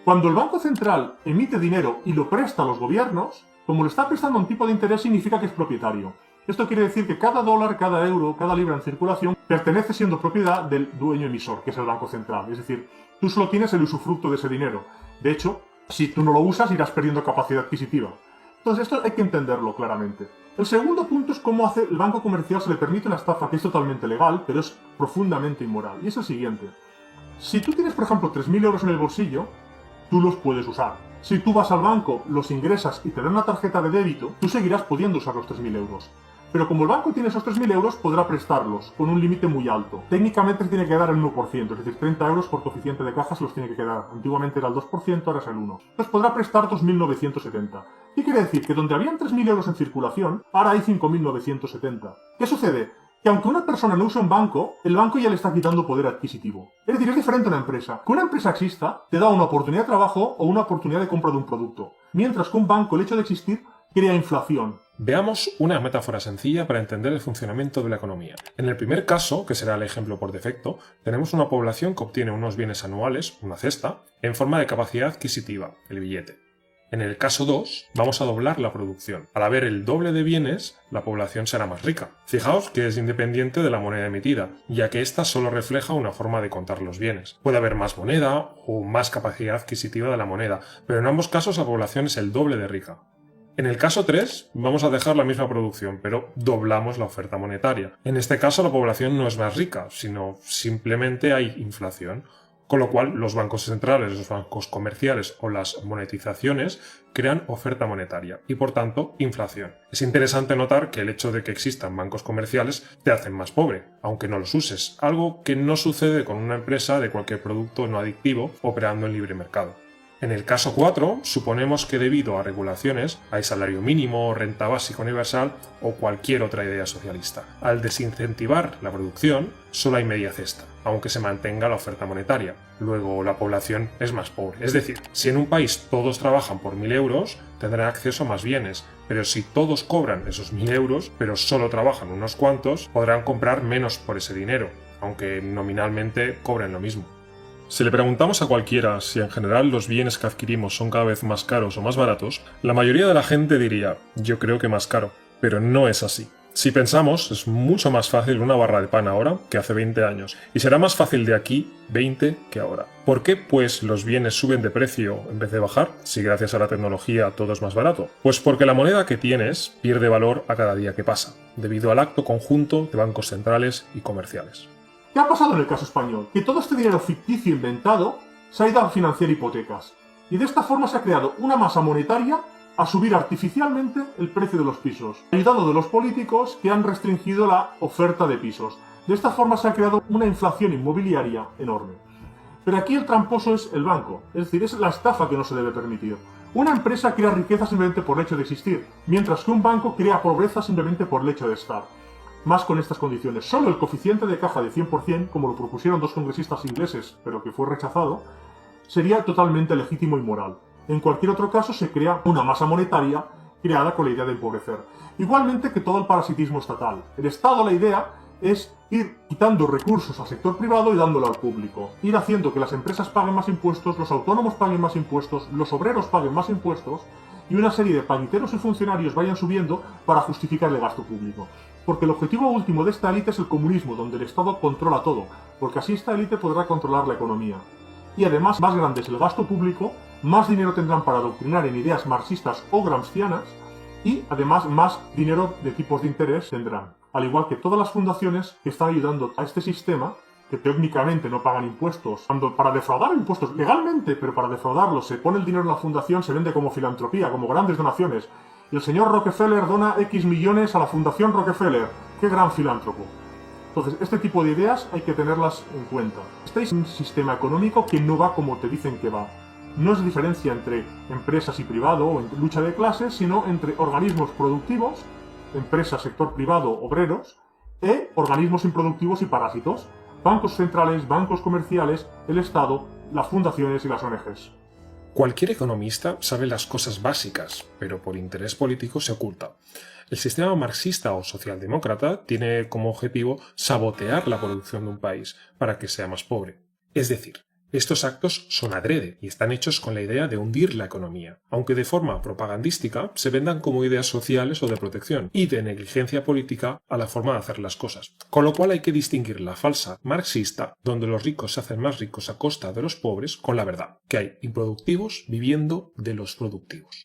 Cuando el Banco Central emite dinero y lo presta a los gobiernos, como le está prestando un tipo de interés, significa que es propietario. Esto quiere decir que cada dólar, cada euro, cada libra en circulación pertenece siendo propiedad del dueño emisor, que es el Banco Central. Es decir, tú solo tienes el usufructo de ese dinero. De hecho, si tú no lo usas, irás perdiendo capacidad adquisitiva. Entonces, esto hay que entenderlo claramente. El segundo punto es cómo hace el banco comercial se le permite una estafa que es totalmente legal, pero es profundamente inmoral. Y es el siguiente. Si tú tienes, por ejemplo, 3.000 euros en el bolsillo, tú los puedes usar. Si tú vas al banco, los ingresas y te dan una tarjeta de débito, tú seguirás pudiendo usar los 3.000 euros. Pero como el banco tiene esos 3.000 euros, podrá prestarlos con un límite muy alto. Técnicamente se tiene que dar el 1%, es decir, 30 euros por coeficiente de caja se los tiene que quedar. Antiguamente era el 2%, ahora es el 1%. Entonces podrá prestar 2.970. ¿Qué quiere decir? Que donde habían 3.000 euros en circulación, ahora hay 5.970. ¿Qué sucede? Que aunque una persona no usa un banco, el banco ya le está quitando poder adquisitivo. Es decir, es diferente a una empresa. Que una empresa exista te da una oportunidad de trabajo o una oportunidad de compra de un producto. Mientras que un banco, el hecho de existir, crea inflación. Veamos una metáfora sencilla para entender el funcionamiento de la economía. En el primer caso, que será el ejemplo por defecto, tenemos una población que obtiene unos bienes anuales, una cesta, en forma de capacidad adquisitiva, el billete. En el caso 2, vamos a doblar la producción. Al haber el doble de bienes, la población será más rica. Fijaos que es independiente de la moneda emitida, ya que ésta solo refleja una forma de contar los bienes. Puede haber más moneda o más capacidad adquisitiva de la moneda, pero en ambos casos la población es el doble de rica. En el caso 3, vamos a dejar la misma producción, pero doblamos la oferta monetaria. En este caso la población no es más rica, sino simplemente hay inflación. Con lo cual, los bancos centrales, los bancos comerciales o las monetizaciones crean oferta monetaria y, por tanto, inflación. Es interesante notar que el hecho de que existan bancos comerciales te hacen más pobre, aunque no los uses, algo que no sucede con una empresa de cualquier producto no adictivo operando en libre mercado. En el caso 4, suponemos que debido a regulaciones hay salario mínimo, renta básica universal o cualquier otra idea socialista. Al desincentivar la producción, solo hay media cesta, aunque se mantenga la oferta monetaria. Luego la población es más pobre. Es decir, si en un país todos trabajan por 1.000 euros, tendrán acceso a más bienes. Pero si todos cobran esos 1.000 euros, pero solo trabajan unos cuantos, podrán comprar menos por ese dinero, aunque nominalmente cobren lo mismo. Si le preguntamos a cualquiera si en general los bienes que adquirimos son cada vez más caros o más baratos, la mayoría de la gente diría, yo creo que más caro, pero no es así. Si pensamos, es mucho más fácil una barra de pan ahora que hace 20 años, y será más fácil de aquí 20 que ahora. ¿Por qué, pues, los bienes suben de precio en vez de bajar, si gracias a la tecnología todo es más barato? Pues porque la moneda que tienes pierde valor a cada día que pasa, debido al acto conjunto de bancos centrales y comerciales. ¿Qué ha pasado en el caso español? Que todo este dinero ficticio inventado se ha ido a financiar hipotecas, y de esta forma se ha creado una masa monetaria a subir artificialmente el precio de los pisos, ayudado de los políticos que han restringido la oferta de pisos. De esta forma se ha creado una inflación inmobiliaria enorme. Pero aquí el tramposo es el banco, es decir, es la estafa que no se debe permitir. Una empresa crea riqueza simplemente por el hecho de existir, mientras que un banco crea pobreza simplemente por el hecho de estar. Más con estas condiciones. Solo el coeficiente de caja de 100%, como lo propusieron dos congresistas ingleses, pero que fue rechazado, sería totalmente legítimo y moral. En cualquier otro caso se crea una masa monetaria creada con la idea de empobrecer. Igualmente que todo el parasitismo estatal. El Estado, la idea es ir quitando recursos al sector privado y dándolo al público. Ir haciendo que las empresas paguen más impuestos, los autónomos paguen más impuestos, los obreros paguen más impuestos y una serie de pañiteros y funcionarios vayan subiendo para justificar el gasto público. Porque el objetivo último de esta élite es el comunismo, donde el Estado controla todo, porque así esta élite podrá controlar la economía. Y además, más grande es el gasto público, más dinero tendrán para adoctrinar en ideas marxistas o gramscianas y además más dinero de tipos de interés tendrán. Al igual que todas las fundaciones que están ayudando a este sistema, que técnicamente no pagan impuestos, cuando para defraudar impuestos legalmente, pero para defraudarlos se pone el dinero en la fundación, se vende como filantropía, como grandes donaciones. Y el señor Rockefeller dona X millones a la Fundación Rockefeller. ¡Qué gran filántropo! Entonces, este tipo de ideas hay que tenerlas en cuenta. Este es un sistema económico que no va como te dicen que va. No es diferencia entre empresas y privado o en lucha de clases, sino entre organismos productivos, empresas, sector privado, obreros, e organismos improductivos y parásitos, bancos centrales, bancos comerciales, el Estado, las fundaciones y las ONGs. Cualquier economista sabe las cosas básicas, pero por interés político se oculta. El sistema marxista o socialdemócrata tiene como objetivo sabotear la producción de un país para que sea más pobre. Es decir, estos actos son adrede y están hechos con la idea de hundir la economía, aunque de forma propagandística se vendan como ideas sociales o de protección y de negligencia política a la forma de hacer las cosas. Con lo cual hay que distinguir la falsa marxista, donde los ricos se hacen más ricos a costa de los pobres, con la verdad, que hay improductivos viviendo de los productivos.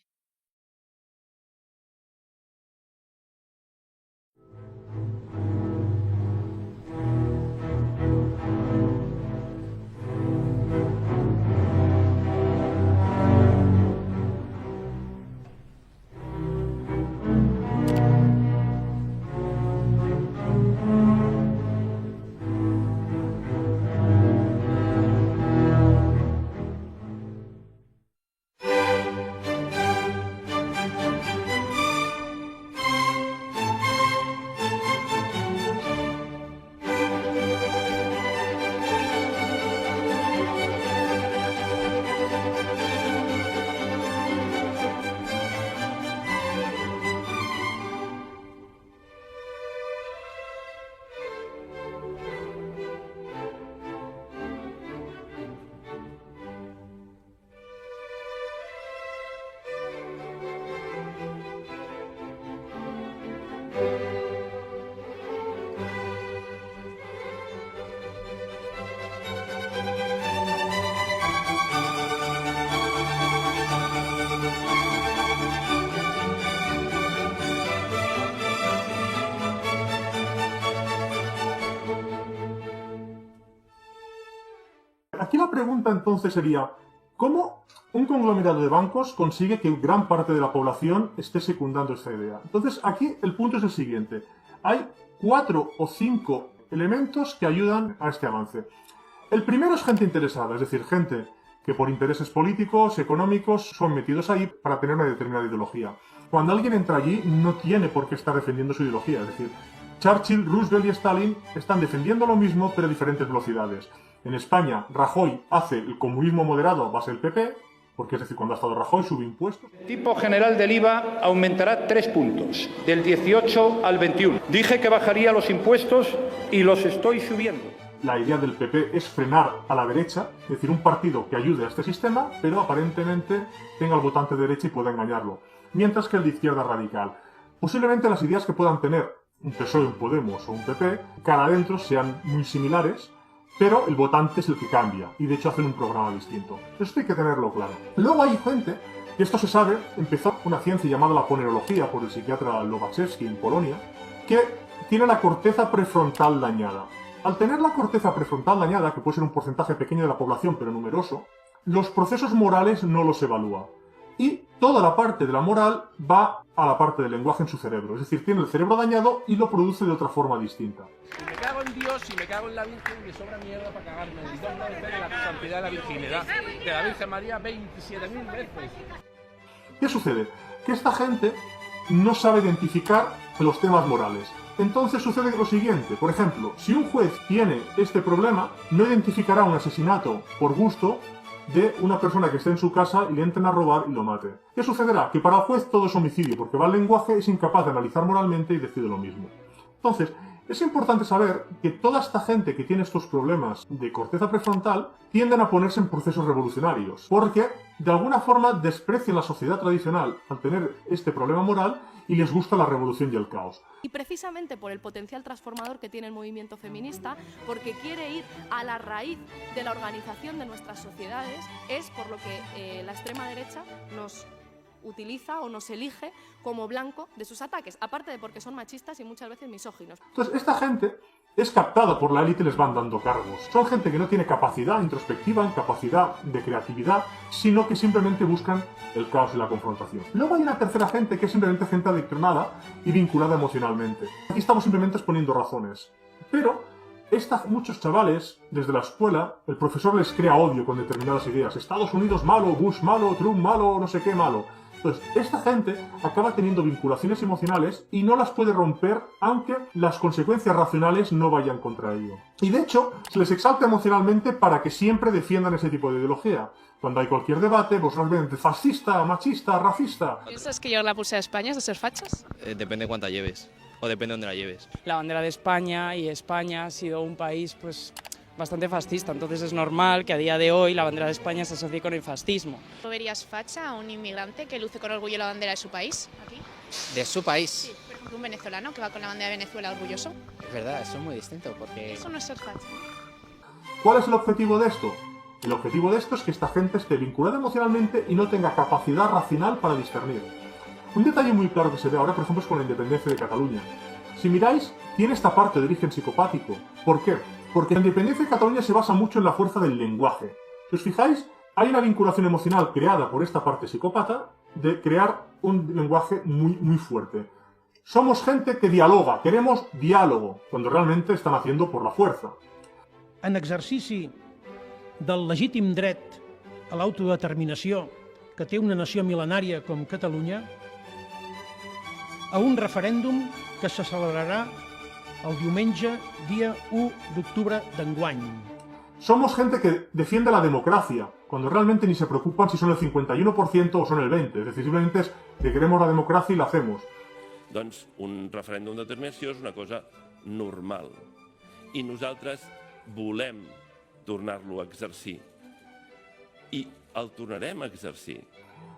Aquí la pregunta entonces sería, ¿cómo un conglomerado de bancos consigue que gran parte de la población esté secundando esta idea? Entonces aquí el punto es el siguiente. Hay 4 o 5 elementos que ayudan a este avance. El primero es gente interesada, es decir, gente que por intereses políticos, económicos, son metidos ahí para tener una determinada ideología. Cuando alguien entra allí no tiene por qué estar defendiendo su ideología, es decir, Churchill, Roosevelt y Stalin están defendiendo lo mismo pero a diferentes velocidades. En España, Rajoy hace el comunismo moderado a base del PP, porque es decir, cuando ha estado Rajoy sube impuestos. El tipo general del IVA aumentará 3 puntos, del 18 al 21. Dije que bajaría los impuestos y los estoy subiendo. La idea del PP es frenar a la derecha, es decir, un partido que ayude a este sistema, pero aparentemente tenga el votante de derecha y pueda engañarlo. Mientras que el de izquierda radical. Posiblemente las ideas que puedan tener un PSOE, un Podemos o un PP, cara adentro sean muy similares, pero el votante es el que cambia, y de hecho hacen un programa distinto. Esto hay que tenerlo claro. Luego hay gente, y esto se sabe, empezó una ciencia llamada la ponerología por el psiquiatra Lobachevsky en Polonia, que tiene la corteza prefrontal dañada. Al tener la corteza prefrontal dañada, que puede ser un porcentaje pequeño de la población pero numeroso, los procesos morales no los evalúa. Y toda la parte de la moral va a la parte del lenguaje en su cerebro. Es decir, tiene el cerebro dañado y lo produce de otra forma distinta. Me cago en Dios y me cago en la Virgen y me sobra mierda para cagarme. Y dos veces en la santidad de la virginidad de la Virgen María 27.000 veces. ¿Qué sucede? Que esta gente no sabe identificar los temas morales. Entonces sucede lo siguiente. Por ejemplo, si un juez tiene este problema, no identificará un asesinato por gusto de una persona que esté en su casa y le entren a robar y lo mate. ¿Qué sucederá? Que para el juez todo es homicidio, porque va al lenguaje, es incapaz de analizar moralmente y decide lo mismo. Entonces, es importante saber que toda esta gente que tiene estos problemas de corteza prefrontal tienden a ponerse en procesos revolucionarios, porque de alguna forma desprecian la sociedad tradicional al tener este problema moral y les gusta la revolución y el caos. Y precisamente por el potencial transformador que tiene el movimiento feminista, porque quiere ir a la raíz de la organización de nuestras sociedades, es por lo que la extrema derecha nos utiliza o nos elige como blanco de sus ataques, aparte de porque son machistas y muchas veces misóginos. Entonces, esta gente es captada por la élite y les van dando cargos. Son gente que no tiene capacidad introspectiva, capacidad de creatividad, sino que simplemente buscan el caos y la confrontación. Luego hay una tercera gente que es simplemente gente adoctrinada y vinculada emocionalmente. Aquí estamos simplemente exponiendo razones. Pero muchos chavales, desde la escuela, el profesor les crea odio con determinadas ideas. Estados Unidos malo, Bush malo, Trump malo, no sé qué malo. Entonces, esta gente acaba teniendo vinculaciones emocionales y no las puede romper aunque las consecuencias racionales no vayan contra ello. Y de hecho, se les exalta emocionalmente para que siempre defiendan ese tipo de ideología. Cuando hay cualquier debate, pues realmente fascista, machista, racista. ¿Piensas que llevar la pulsera de España es de ser fachas? Depende cuánta lleves, o depende de dónde la lleves. La bandera de España, y España ha sido un país pues bastante fascista, entonces es normal que a día de hoy la bandera de España se asocie con el fascismo. ¿Tú verías facha a un inmigrante que luce con orgullo la bandera de su país, aquí? ¿De su país? Sí, por ejemplo, un venezolano que va con la bandera de Venezuela orgulloso. Es verdad, eso es muy distinto, porque... Eso no es ser facha. ¿Cuál es el objetivo de esto? El objetivo de esto es que esta gente esté vinculada emocionalmente y no tenga capacidad racional para discernir. Un detalle muy claro que se ve ahora, por ejemplo, es con la independencia de Cataluña. Si miráis, tiene esta parte de origen psicopático. ¿Por qué? Porque la independencia de Cataluña se basa mucho en la fuerza del lenguaje. Si os fijáis, hay una vinculación emocional creada por esta parte psicópata de crear un lenguaje muy fuerte. Somos gente que dialoga, queremos diálogo, cuando realmente están haciendo por la fuerza. En exercici del legítim dret a l'autodeterminació que té una nació mil·lenària com Catalunya, a un referèndum que se celebrarà el diumenge, dia 1 d'octubre d'enguany. Somos gente que defiende la democracia, cuando realmente ni se preocupan si son el 51% o son el 20%. Es decir, simplemente es que queremos la democracia y la hacemos. Doncs un referèndum d'autodeterminació és una cosa normal. I nosaltres volem tornar-lo a exercir. I el tornarem a exercir.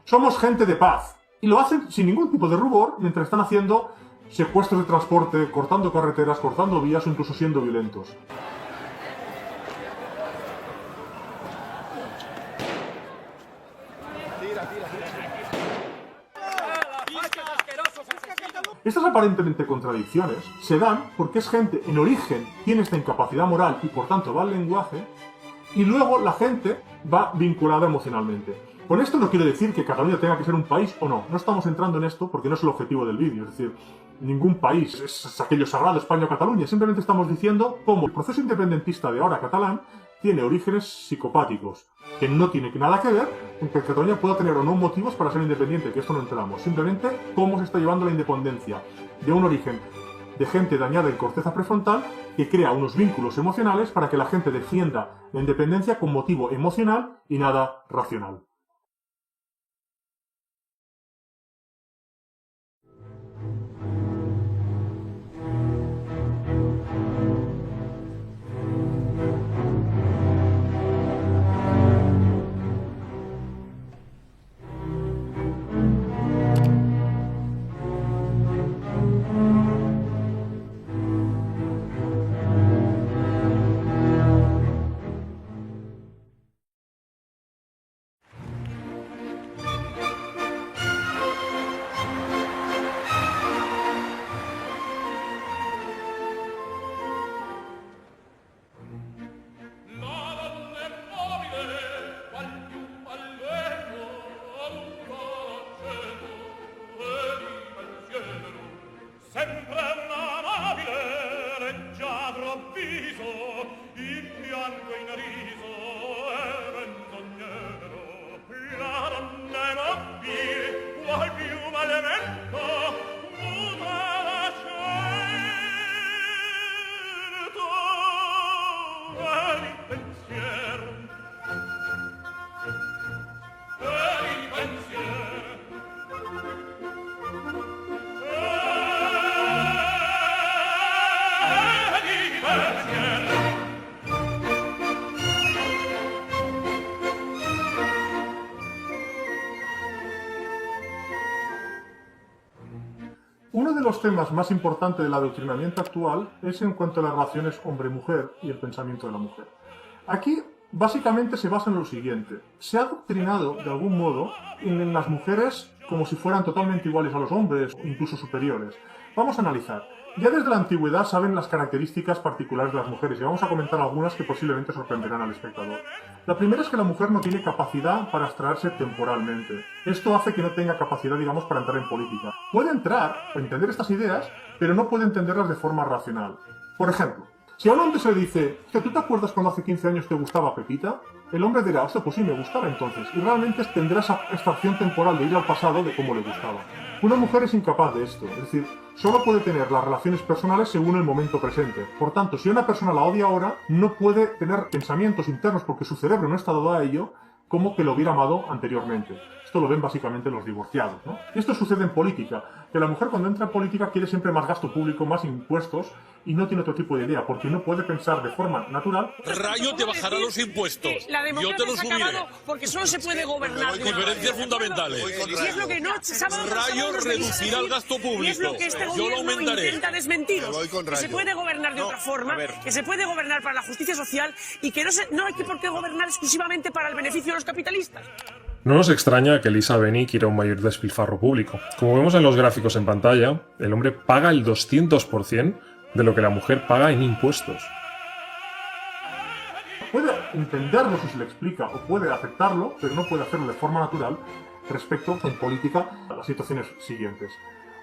Somos gente de paz. Y lo hacen sin ningún tipo de rubor mientras están haciendo secuestros de transporte, cortando carreteras, cortando vías o incluso siendo violentos. Estas aparentemente contradicciones se dan porque es gente en origen tiene esta incapacidad moral y por tanto va al lenguaje, y luego la gente va vinculada emocionalmente. Con esto no quiero decir que Cataluña tenga que ser un país o no. No estamos entrando en esto porque no es el objetivo del vídeo. Es decir, ningún país es aquello sagrado, España o Cataluña. Simplemente estamos diciendo cómo el proceso independentista de ahora catalán tiene orígenes psicopáticos, que no tiene nada que ver en que Cataluña pueda tener o no motivos para ser independiente, que esto no entramos. Simplemente cómo se está llevando la independencia de un origen de gente dañada en corteza prefrontal que crea unos vínculos emocionales para que la gente defienda la independencia con motivo emocional y nada racional. Uno de los temas más importantes del adoctrinamiento actual es en cuanto a las relaciones hombre-mujer y el pensamiento de la mujer. Aquí básicamente se basa en lo siguiente. Se ha adoctrinado de algún modo en las mujeres como si fueran totalmente iguales a los hombres o incluso superiores. Vamos a analizar. Ya desde la antigüedad saben las características particulares de las mujeres y vamos a comentar algunas que posiblemente sorprenderán al espectador. La primera es que la mujer no tiene capacidad para abstraerse temporalmente. Esto hace que no tenga capacidad, digamos, para entrar en política. Puede entrar o entender estas ideas, pero no puede entenderlas de forma racional. Por ejemplo, si a un hombre se le dice, ¿tú te acuerdas cuando hace 15 años te gustaba Pepita? El hombre dirá, hostia, pues sí, me gustaba entonces. Y realmente tendrá esa extracción temporal de ir al pasado de cómo le gustaba. Una mujer es incapaz de esto, es decir, solo puede tener las relaciones personales según el momento presente. Por tanto, si una persona la odia ahora, no puede tener pensamientos internos porque su cerebro no está dado a ello como que lo hubiera amado anteriormente. Esto lo ven básicamente los divorciados, ¿no? Esto sucede en política, que la mujer cuando entra en política quiere siempre más gasto público, más impuestos y no tiene otro tipo de idea, porque no puede pensar de forma natural. Rayo te bajará los impuestos. Yo te los subiré. Porque solo se puede gobernar. Diferencias fundamentales. Si es lo que no, Rayo reducirá el gasto público. Y es lo que este Yo lo gobierno aumentaré. intenta desmentiros. Que se puede gobernar de otra forma, que se puede gobernar para la justicia social y que no hay por qué gobernar exclusivamente para el beneficio de los capitalistas. No nos extraña que Elisa Beni quiera un mayor despilfarro público. Como vemos en los gráficos en pantalla, el hombre paga el 200% de lo que la mujer paga en impuestos. Puede entenderlo si se le explica o puede aceptarlo, pero no puede hacerlo de forma natural respecto en política a las situaciones siguientes.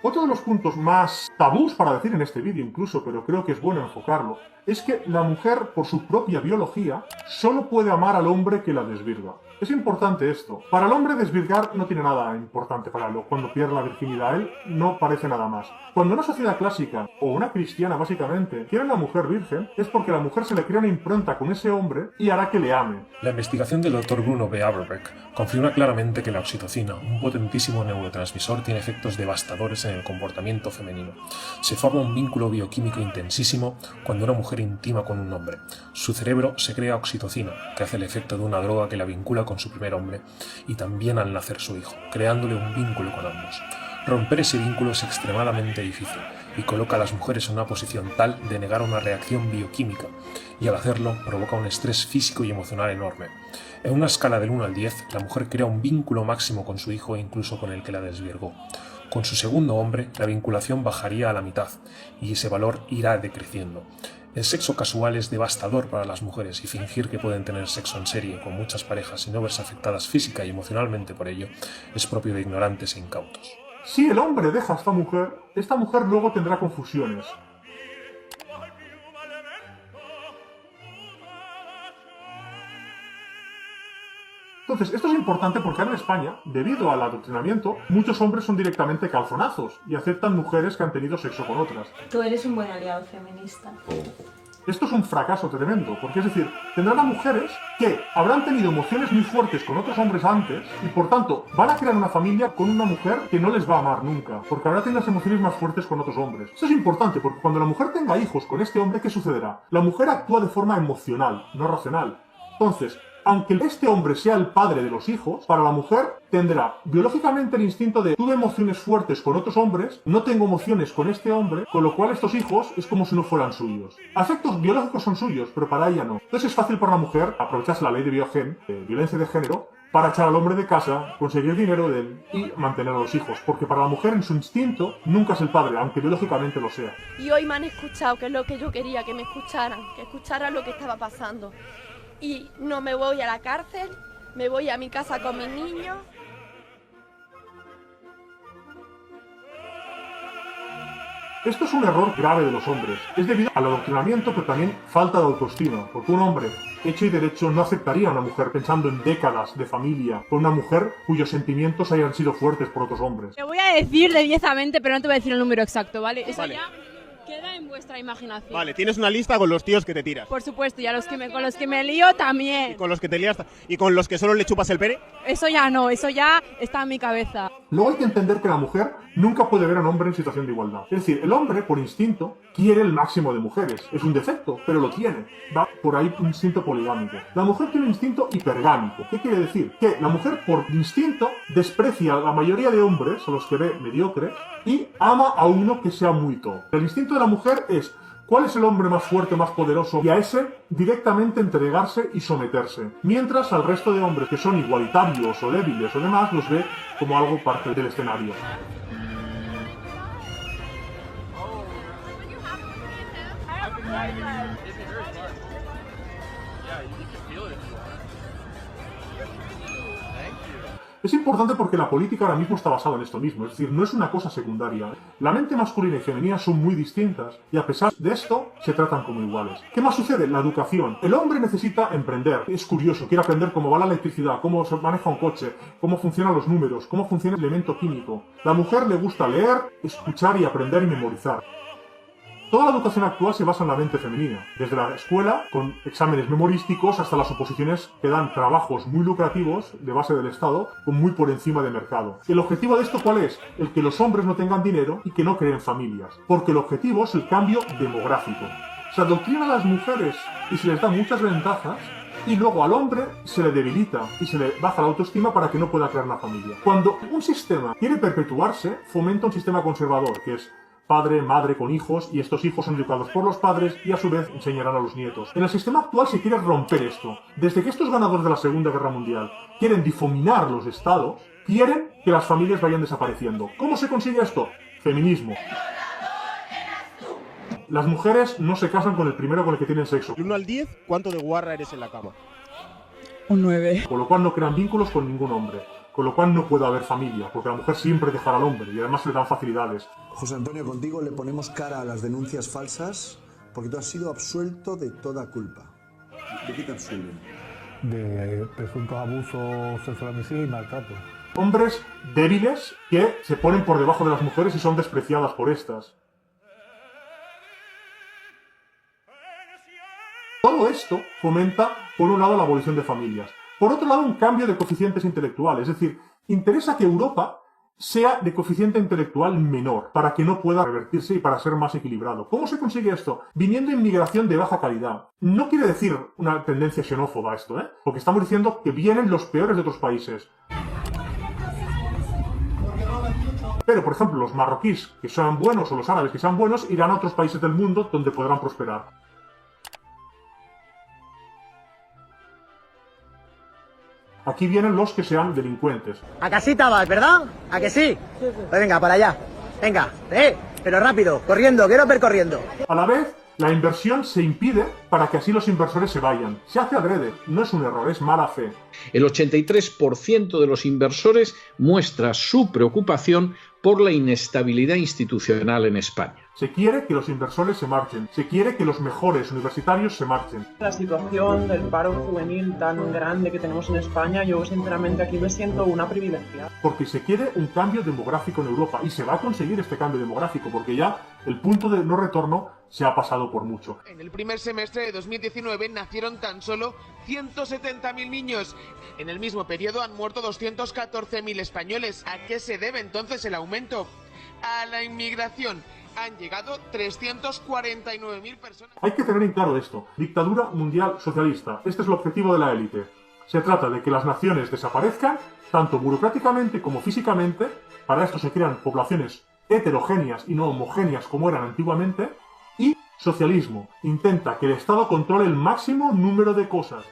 Otro de los puntos más tabús para decir en este vídeo incluso, pero creo que es bueno enfocarlo, es que la mujer, por su propia biología, solo puede amar al hombre que la desvirga. Es importante esto. Para el hombre desvirgar no tiene nada importante para él. Cuando pierde la virginidad, él no parece nada más. Cuando una sociedad clásica, o una cristiana básicamente, quiere a una mujer virgen, es porque a la mujer se le crea una impronta con ese hombre y hará que le ame. La investigación del Dr. Bruno B. Averbeck confirma claramente que la oxitocina, un potentísimo neurotransmisor, tiene efectos devastadores en el comportamiento femenino. Se forma un vínculo bioquímico intensísimo cuando una mujer intima con un hombre. Su cerebro se crea oxitocina, que hace el efecto de una droga que la vincula con su primer hombre y también al nacer su hijo, creándole un vínculo con ambos. Romper ese vínculo es extremadamente difícil y coloca a las mujeres en una posición tal de negar una reacción bioquímica y al hacerlo provoca un estrés físico y emocional enorme. En una escala del 1 al 10, la mujer crea un vínculo máximo con su hijo e incluso con el que la desvirgó. Con su segundo hombre, la vinculación bajaría a la mitad y ese valor irá decreciendo. El sexo casual es devastador para las mujeres y fingir que pueden tener sexo en serie con muchas parejas y no verse afectadas física y emocionalmente por ello es propio de ignorantes e incautos. Si el hombre deja a esta mujer luego tendrá confusiones. Entonces, esto es importante porque en España, debido al adoctrinamiento, muchos hombres son directamente calzonazos y aceptan mujeres que han tenido sexo con otras. Tú eres un buen aliado feminista. Esto es un fracaso tremendo, porque es decir, tendrán a mujeres que habrán tenido emociones muy fuertes con otros hombres antes y por tanto van a crear una familia con una mujer que no les va a amar nunca, porque habrá tenido las emociones más fuertes con otros hombres. Eso es importante porque cuando la mujer tenga hijos con este hombre, ¿qué sucederá? La mujer actúa de forma emocional, no racional. Entonces, aunque este hombre sea el padre de los hijos, para la mujer tendrá biológicamente el instinto de tuve emociones fuertes con otros hombres, no tengo emociones con este hombre, con lo cual estos hijos es como si no fueran suyos. Afectos biológicos son suyos, pero para ella no. Entonces es fácil para la mujer aprovecharse la ley de violencia de género para echar al hombre de casa, conseguir dinero de él y mantener a los hijos, porque para la mujer en su instinto nunca es el padre, aunque biológicamente lo sea. Y hoy me han escuchado, que es lo que yo quería, que me escucharan, que escucharan lo que estaba pasando. Y no me voy a la cárcel, me voy a mi casa con mis niños. Esto es un error grave de los hombres. Es debido al adoctrinamiento, pero también falta de autoestima. Porque un hombre hecho y derecho no aceptaría a una mujer pensando en décadas de familia con una mujer cuyos sentimientos hayan sido fuertes por otros hombres. Te voy a decir debiezamente, pero no te voy a decir el número exacto, ¿vale? Eso ya queda en vuestra imaginación. Vale, tienes una lista con los tíos que te tiras. Por supuesto, y con los que me lío también. Y con los que te lías y con los que solo le chupas el pene. Eso ya no, eso ya está en mi cabeza. Luego hay que entender que la mujer nunca puede ver a un hombre en situación de igualdad. Es decir, el hombre, por instinto, quiere el máximo de mujeres. Es un defecto, pero lo tiene. Va por ahí un instinto poligámico. La mujer tiene un instinto hipergámico. ¿Qué quiere decir? Que la mujer, por instinto, desprecia a la mayoría de hombres, a los que ve mediocres, y ama a uno que sea muy top. El instinto de la mujer es: ¿cuál es el hombre más fuerte, más poderoso? Y a ese directamente entregarse y someterse. Mientras al resto de hombres que son igualitarios o débiles o demás los ve como algo parte del escenario. Es importante porque la política ahora mismo está basada en esto mismo, es decir, no es una cosa secundaria. La mente masculina y femenina son muy distintas y a pesar de esto se tratan como iguales. ¿Qué más sucede? La educación. El hombre necesita emprender, es curioso, quiere aprender cómo va la electricidad, cómo se maneja un coche, cómo funcionan los números, cómo funciona el elemento químico. La mujer le gusta leer, escuchar y aprender y memorizar. Toda la educación actual se basa en la mente femenina, desde la escuela, con exámenes memorísticos, hasta las oposiciones que dan trabajos muy lucrativos de base del Estado, con muy por encima de mercado. ¿El objetivo de esto cuál es? El que los hombres no tengan dinero y que no creen familias, porque el objetivo es el cambio demográfico. Se adoctrina a las mujeres y se les da muchas ventajas, y luego al hombre se le debilita y se le baja la autoestima para que no pueda crear una familia. Cuando un sistema quiere perpetuarse, fomenta un sistema conservador, que es padre, madre con hijos, y estos hijos son educados por los padres y a su vez enseñarán a los nietos. En el sistema actual se quiere romper esto. Desde que estos ganadores de la Segunda Guerra Mundial quieren difuminar los estados, quieren que las familias vayan desapareciendo. ¿Cómo se consigue esto? Feminismo. Las mujeres no se casan con el primero con el que tienen sexo. De 1 al 10, ¿cuánto de guarra eres en la cama? Un 9. Con lo cual no crean vínculos con ningún hombre. Con lo cual no puede haber familia, porque la mujer siempre dejará al hombre y además se le dan facilidades. José Antonio, contigo le ponemos cara a las denuncias falsas porque tú has sido absuelto de toda culpa. ¿De qué te absuelven? De presuntos abusos sexuales y maltrato. Hombres débiles que se ponen por debajo de las mujeres y son despreciadas por estas. Todo esto fomenta, por un lado, la abolición de familias. Por otro lado, un cambio de coeficientes intelectuales. Es decir, interesa que Europa sea de coeficiente intelectual menor, para que no pueda revertirse y para ser más equilibrado. ¿Cómo se consigue esto? Viniendo inmigración de baja calidad. No quiere decir una tendencia xenófoba esto, porque estamos diciendo que vienen los peores de otros países. Pero, por ejemplo, los marroquíes que sean buenos o los árabes que sean buenos irán a otros países del mundo donde podrán prosperar. Aquí vienen los que sean delincuentes. A casita vas, ¿verdad? ¿A que sí? Pues venga, para allá. Venga, pero rápido, corriendo, quiero ver corriendo. A la vez, la inversión se impide para que así los inversores se vayan. Se hace adrede, no es un error, es mala fe. El 83% de los inversores muestra su preocupación por la inestabilidad institucional en España. Se quiere que los inversores se marchen, se quiere que los mejores universitarios se marchen. La situación del paro juvenil tan grande que tenemos en España, yo sinceramente aquí me siento una privilegiada. Porque se quiere un cambio demográfico en Europa y se va a conseguir este cambio demográfico porque ya el punto de no retorno se ha pasado por mucho. En el primer semestre de 2019 nacieron tan solo 170.000 niños. En el mismo periodo han muerto 214.000 españoles. ¿A qué se debe entonces el aumento? A la inmigración. Han llegado 349.000 personas. Hay que tener en claro esto. Dictadura mundial socialista. Este es el objetivo de la élite. Se trata de que las naciones desaparezcan, tanto burocráticamente como físicamente. Para esto se crean poblaciones heterogéneas y no homogéneas como eran antiguamente. Y socialismo. Intenta que el Estado controle el máximo número de cosas.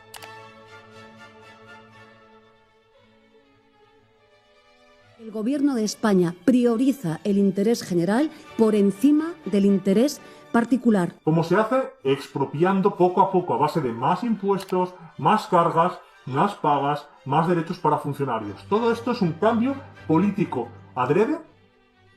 El Gobierno de España prioriza el interés general por encima del interés particular. ¿Cómo se hace? Expropiando poco a poco a base de más impuestos, más cargas, más pagas, más derechos para funcionarios. Todo esto es un cambio político adrede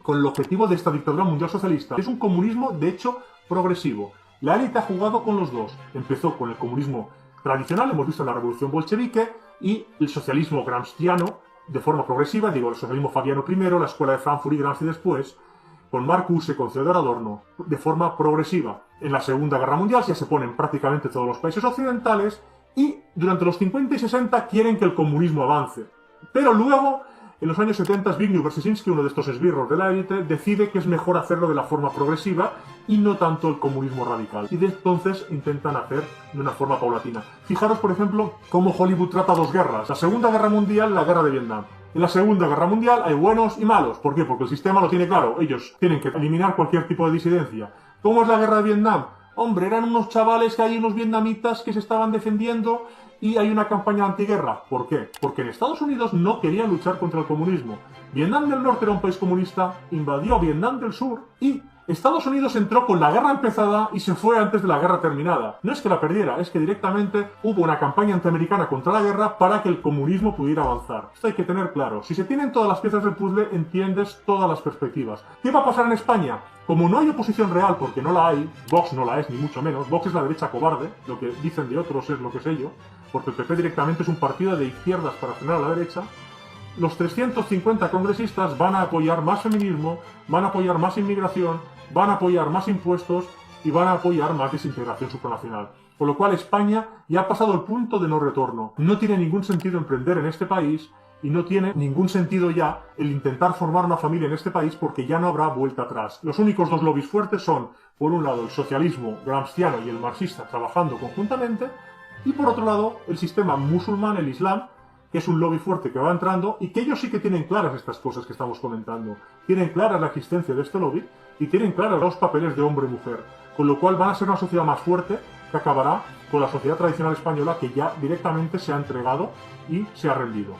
con el objetivo de esta dictadura mundial socialista. Es un comunismo, de hecho, progresivo. La élite ha jugado con los dos. Empezó con el comunismo tradicional, hemos visto la revolución bolchevique, y el socialismo gramsciano, de forma progresiva, digo, el socialismo fabiano primero, la escuela de Frankfurt y Gramsci después, con Marcuse, con Theodor Adorno, de forma progresiva. En la Segunda Guerra Mundial ya se ponen prácticamente todos los países occidentales y durante los 50 y 60 quieren que el comunismo avance. Pero luego en los años 70 Zbigniew Brzezinski, uno de estos esbirros de la élite, decide que es mejor hacerlo de la forma progresiva y no tanto el comunismo radical. Y de entonces intentan hacer de una forma paulatina. Fijaros, por ejemplo, cómo Hollywood trata dos guerras. La Segunda Guerra Mundial, la Guerra de Vietnam. En la Segunda Guerra Mundial hay buenos y malos. ¿Por qué? Porque el sistema lo tiene claro. Ellos tienen que eliminar cualquier tipo de disidencia. ¿Cómo es la Guerra de Vietnam? Hombre, eran unos chavales que hay unos vietnamitas que se estaban defendiendo y hay una campaña antiguerra. ¿Por qué? Porque en Estados Unidos no querían luchar contra el comunismo. Vietnam del Norte era un país comunista, invadió Vietnam del Sur y Estados Unidos entró con la guerra empezada y se fue antes de la guerra terminada. No es que la perdiera, es que directamente hubo una campaña antiamericana contra la guerra para que el comunismo pudiera avanzar. Esto hay que tener claro. Si se tienen todas las piezas del puzzle, entiendes todas las perspectivas. ¿Qué va a pasar en España? Como no hay oposición real, porque no la hay, Vox no la es, ni mucho menos, Vox es la derecha cobarde, lo que dicen de otros es lo que sé yo, porque el PP directamente es un partido de izquierdas para frenar a la derecha, los 350 congresistas van a apoyar más feminismo, van a apoyar más inmigración, van a apoyar más impuestos y van a apoyar más desintegración supranacional. Con lo cual España ya ha pasado el punto de no retorno. No tiene ningún sentido emprender en este país y no tiene ningún sentido ya el intentar formar una familia en este país porque ya no habrá vuelta atrás. Los únicos dos lobbies fuertes son, por un lado, el socialismo gramsciano y el marxista trabajando conjuntamente y por otro lado, el sistema musulmán, el islam, que es un lobby fuerte que va entrando y que ellos sí que tienen claras estas cosas que estamos comentando. Tienen clara la existencia de este lobby y tienen claros los papeles de hombre y mujer. Con lo cual van a ser una sociedad más fuerte que acabará con la sociedad tradicional española que ya directamente se ha entregado y se ha rendido.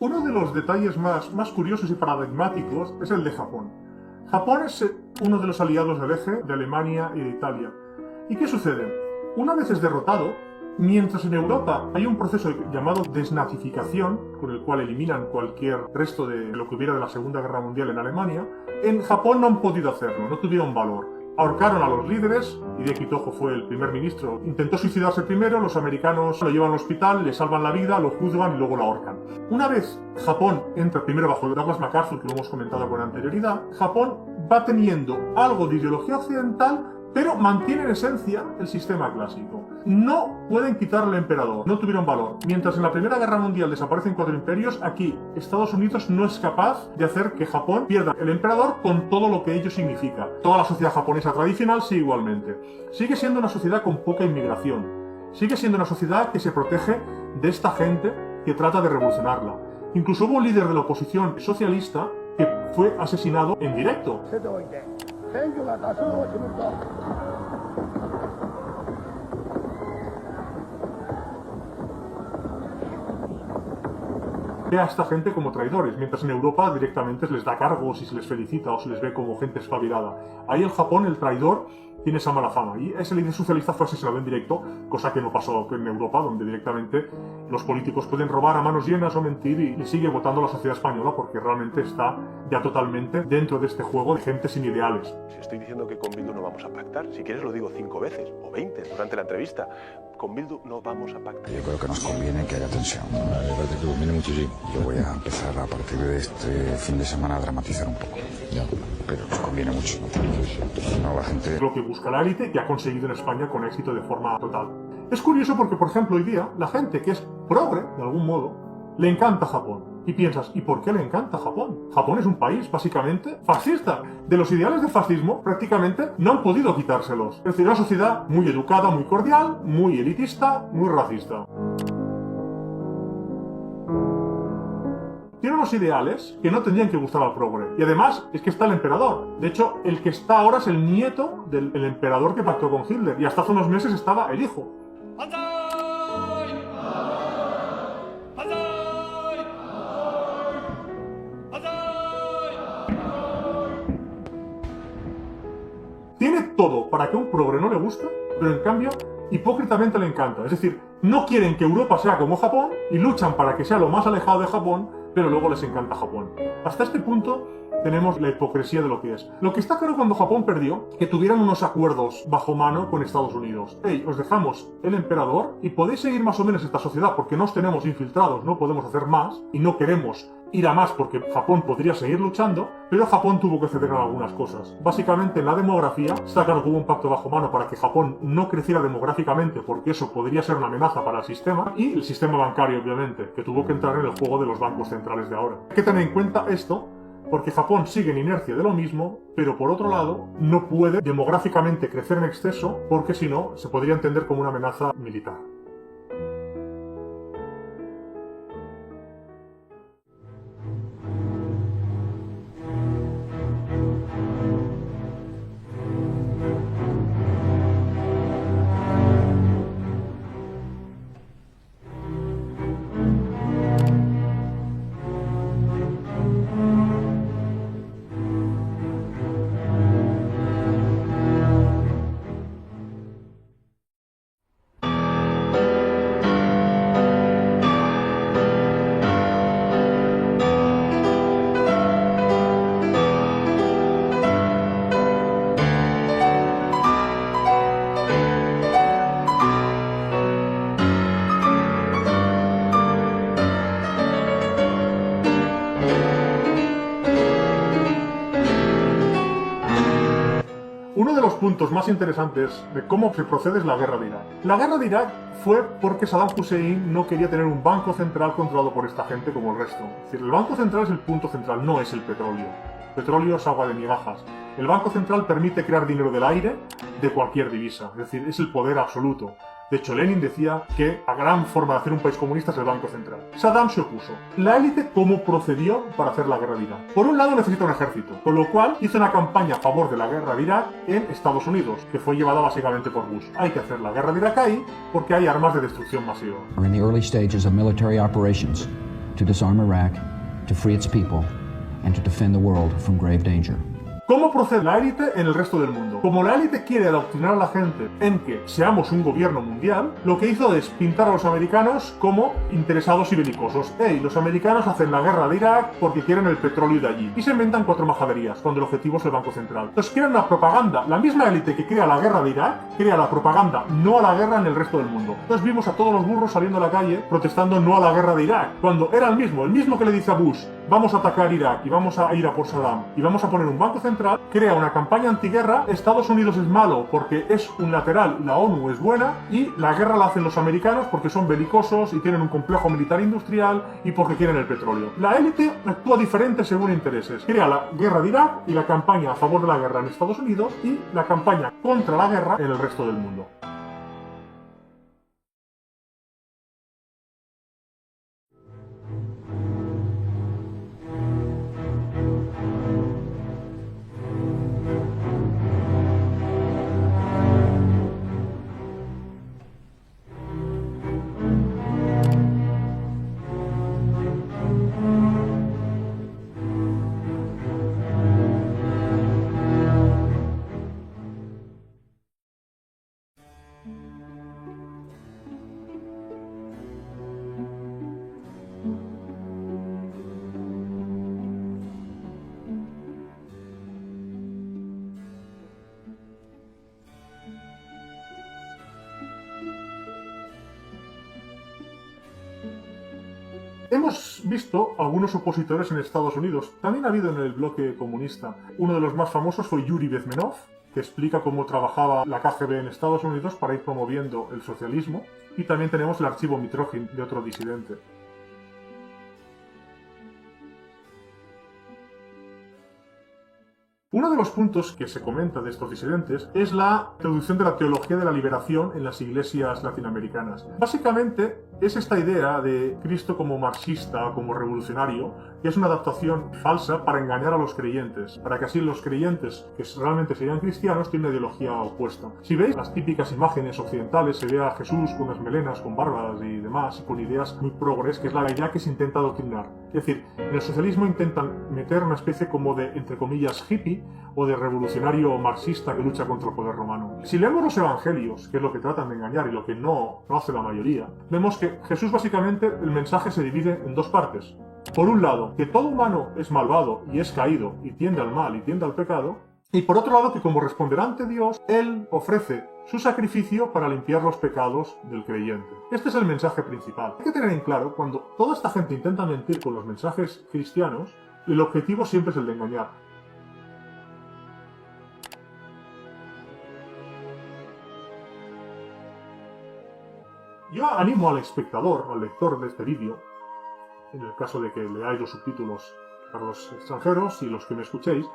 Uno de los detalles más curiosos y paradigmáticos es el de Japón. Japón es uno de los aliados del eje de Alemania y de Italia. ¿Y qué sucede? Una vez es derrotado, mientras en Europa hay un proceso llamado desnazificación, con el cual eliminan cualquier resto de lo que hubiera de la Segunda Guerra Mundial en Alemania, en Japón no han podido hacerlo, no tuvieron valor. Ahorcaron a los líderes, Hideki Tojo fue el primer ministro, intentó suicidarse primero, los americanos lo llevan al hospital, le salvan la vida, lo juzgan y luego lo ahorcan. Una vez Japón entra primero bajo Douglas MacArthur, que lo hemos comentado con anterioridad, Japón va teniendo algo de ideología occidental, pero mantiene en esencia el sistema clásico. No pueden quitarle al emperador, no tuvieron valor. Mientras en la Primera Guerra Mundial desaparecen 4 imperios, aquí Estados Unidos no es capaz de hacer que Japón pierda el emperador con todo lo que ello significa. Toda la sociedad japonesa tradicional sigue igualmente. Sigue siendo una sociedad con poca inmigración. Sigue siendo una sociedad que se protege de esta gente que trata de revolucionarla. Incluso hubo un líder de la oposición socialista que fue asesinado en directo. Ve a esta gente como traidores, mientras en Europa directamente les da cargos y se les felicita o se les ve como gente espabilada. Ahí en Japón el traidor tiene esa mala fama y ese líder socialista fue asesinado en directo, cosa que no pasó en Europa, donde directamente los políticos pueden robar a manos llenas o mentir y sigue votando la sociedad española porque realmente está ya totalmente dentro de este juego de gente sin ideales. Si estoy diciendo que con Bildu no vamos a pactar, si quieres lo digo 5 veces o 20 durante la entrevista. con Bildu no vamos a pactar. Yo creo que nos conviene que haya tensión. Me parece que conviene muchísimo. Yo voy a empezar a partir de este fin de semana a dramatizar un poco. Ya. Pero nos conviene mucho. No, la gente... Lo que busca la élite, que ha conseguido en España con éxito de forma total. Es curioso porque, por ejemplo, hoy día, la gente que es progre, de algún modo, le encanta Japón. Y piensas, ¿y por qué le encanta Japón? Japón es un país, básicamente, fascista. De los ideales del fascismo, prácticamente, no han podido quitárselos. Es decir, una sociedad muy educada, muy cordial, muy elitista, muy racista. Tiene unos ideales que no tendrían que gustar al progre. Y además, es que está el emperador. De hecho, el que está ahora es el nieto del emperador que pactó con Hitler. Y hasta hace unos meses estaba el hijo. Tiene todo para que a un progre no le guste, pero en cambio, hipócritamente le encanta. Es decir, no quieren que Europa sea como Japón y luchan para que sea lo más alejado de Japón, pero luego les encanta Japón. Hasta este punto tenemos la hipocresía de lo que es. Lo que está claro cuando Japón perdió, que tuvieran unos acuerdos bajo mano con Estados Unidos. Hey, os dejamos el emperador y podéis seguir más o menos esta sociedad porque nos tenemos infiltrados, no podemos hacer más y no queremos ir a más porque Japón podría seguir luchando, pero Japón tuvo que ceder en algunas cosas. Básicamente en la demografía, está claro que hubo un pacto bajo mano para que Japón no creciera demográficamente porque eso podría ser una amenaza para el sistema, y el sistema bancario obviamente, que tuvo que entrar en el juego de los bancos centrales de ahora. Hay que tener en cuenta esto, porque Japón sigue en inercia de lo mismo, pero por otro lado no puede demográficamente crecer en exceso porque si no se podría entender como una amenaza militar. Uno de los puntos más interesantes de cómo se procede es la guerra de Irak. La guerra de Irak fue porque Saddam Hussein no quería tener un banco central controlado por esta gente como el resto. Es decir, el banco central es el punto central, no es el petróleo. El petróleo es agua de migajas. El banco central permite crear dinero del aire de cualquier divisa, es decir, es el poder absoluto. De hecho, Lenin decía que la gran forma de hacer un país comunista es el Banco Central. Saddam se opuso. La élite, ¿cómo procedió para hacer la guerra de Irak? Por un lado, necesita un ejército, con lo cual hizo una campaña a favor de la guerra de Irak en Estados Unidos, que fue llevada básicamente por Bush. Hay que hacer la guerra de Irak ahí porque hay armas de destrucción masiva. Are in the early stages of military operations to disarm Iraq, to free its people, and to defend the world from grave danger. ¿Cómo procede la élite en el resto del mundo? Como la élite quiere adoctrinar a la gente en que seamos un gobierno mundial, lo que hizo es pintar a los americanos como interesados y belicosos. Hey, los americanos hacen la guerra de Irak porque quieren el petróleo de allí. Y se inventan 4 majaderías, cuando el objetivo es el Banco Central. Entonces crean una propaganda. La misma élite que crea la guerra de Irak, crea la propaganda no a la guerra en el resto del mundo. Entonces vimos a todos los burros saliendo a la calle protestando no a la guerra de Irak, cuando era el mismo que le dice a Bush, vamos a atacar Irak y vamos a ir a por Saddam y vamos a poner un banco central, crea una campaña antiguerra. Estados Unidos es malo porque es unilateral, la ONU es buena, y la guerra la hacen los americanos porque son belicosos y tienen un complejo militar industrial y porque quieren el petróleo. La élite actúa diferente según intereses. Crea la guerra de Irak y la campaña a favor de la guerra en Estados Unidos y la campaña contra la guerra en el resto del mundo. Hemos visto algunos opositores en Estados Unidos, también ha habido en el bloque comunista. Uno de los más famosos fue Yuri Bezmenov, que explica cómo trabajaba la KGB en Estados Unidos para ir promoviendo el socialismo. Y también tenemos el archivo Mitrokhin de otro disidente. Uno de los puntos que se comenta de estos disidentes es la introducción de la teología de la liberación en las iglesias latinoamericanas. Básicamente es esta idea de Cristo como marxista, como revolucionario, que es una adaptación falsa para engañar a los creyentes, para que así los creyentes, que realmente serían cristianos, tienen una ideología opuesta. Si veis las típicas imágenes occidentales, se ve a Jesús con unas melenas, con barbas y demás, y con ideas muy progres, que es la idea que se intenta adoctrinar. Es decir, en el socialismo intentan meter una especie como de, entre comillas, hippie, o de revolucionario marxista que lucha contra el poder romano. Si leemos los evangelios, que es lo que tratan de engañar y lo que no hace la mayoría, vemos que Jesús básicamente, el mensaje se divide en dos partes. Por un lado, que todo humano es malvado y es caído y tiende al mal y tiende al pecado, y por otro lado que como responderá ante Dios, Él ofrece su sacrificio para limpiar los pecados del creyente. Este es el mensaje principal. Hay que tener en claro, cuando toda esta gente intenta mentir con los mensajes cristianos, el objetivo siempre es el de engañar. Yo animo al espectador, al lector de este vídeo, en el caso de que leáis los subtítulos para los extranjeros y los que me escuchéis,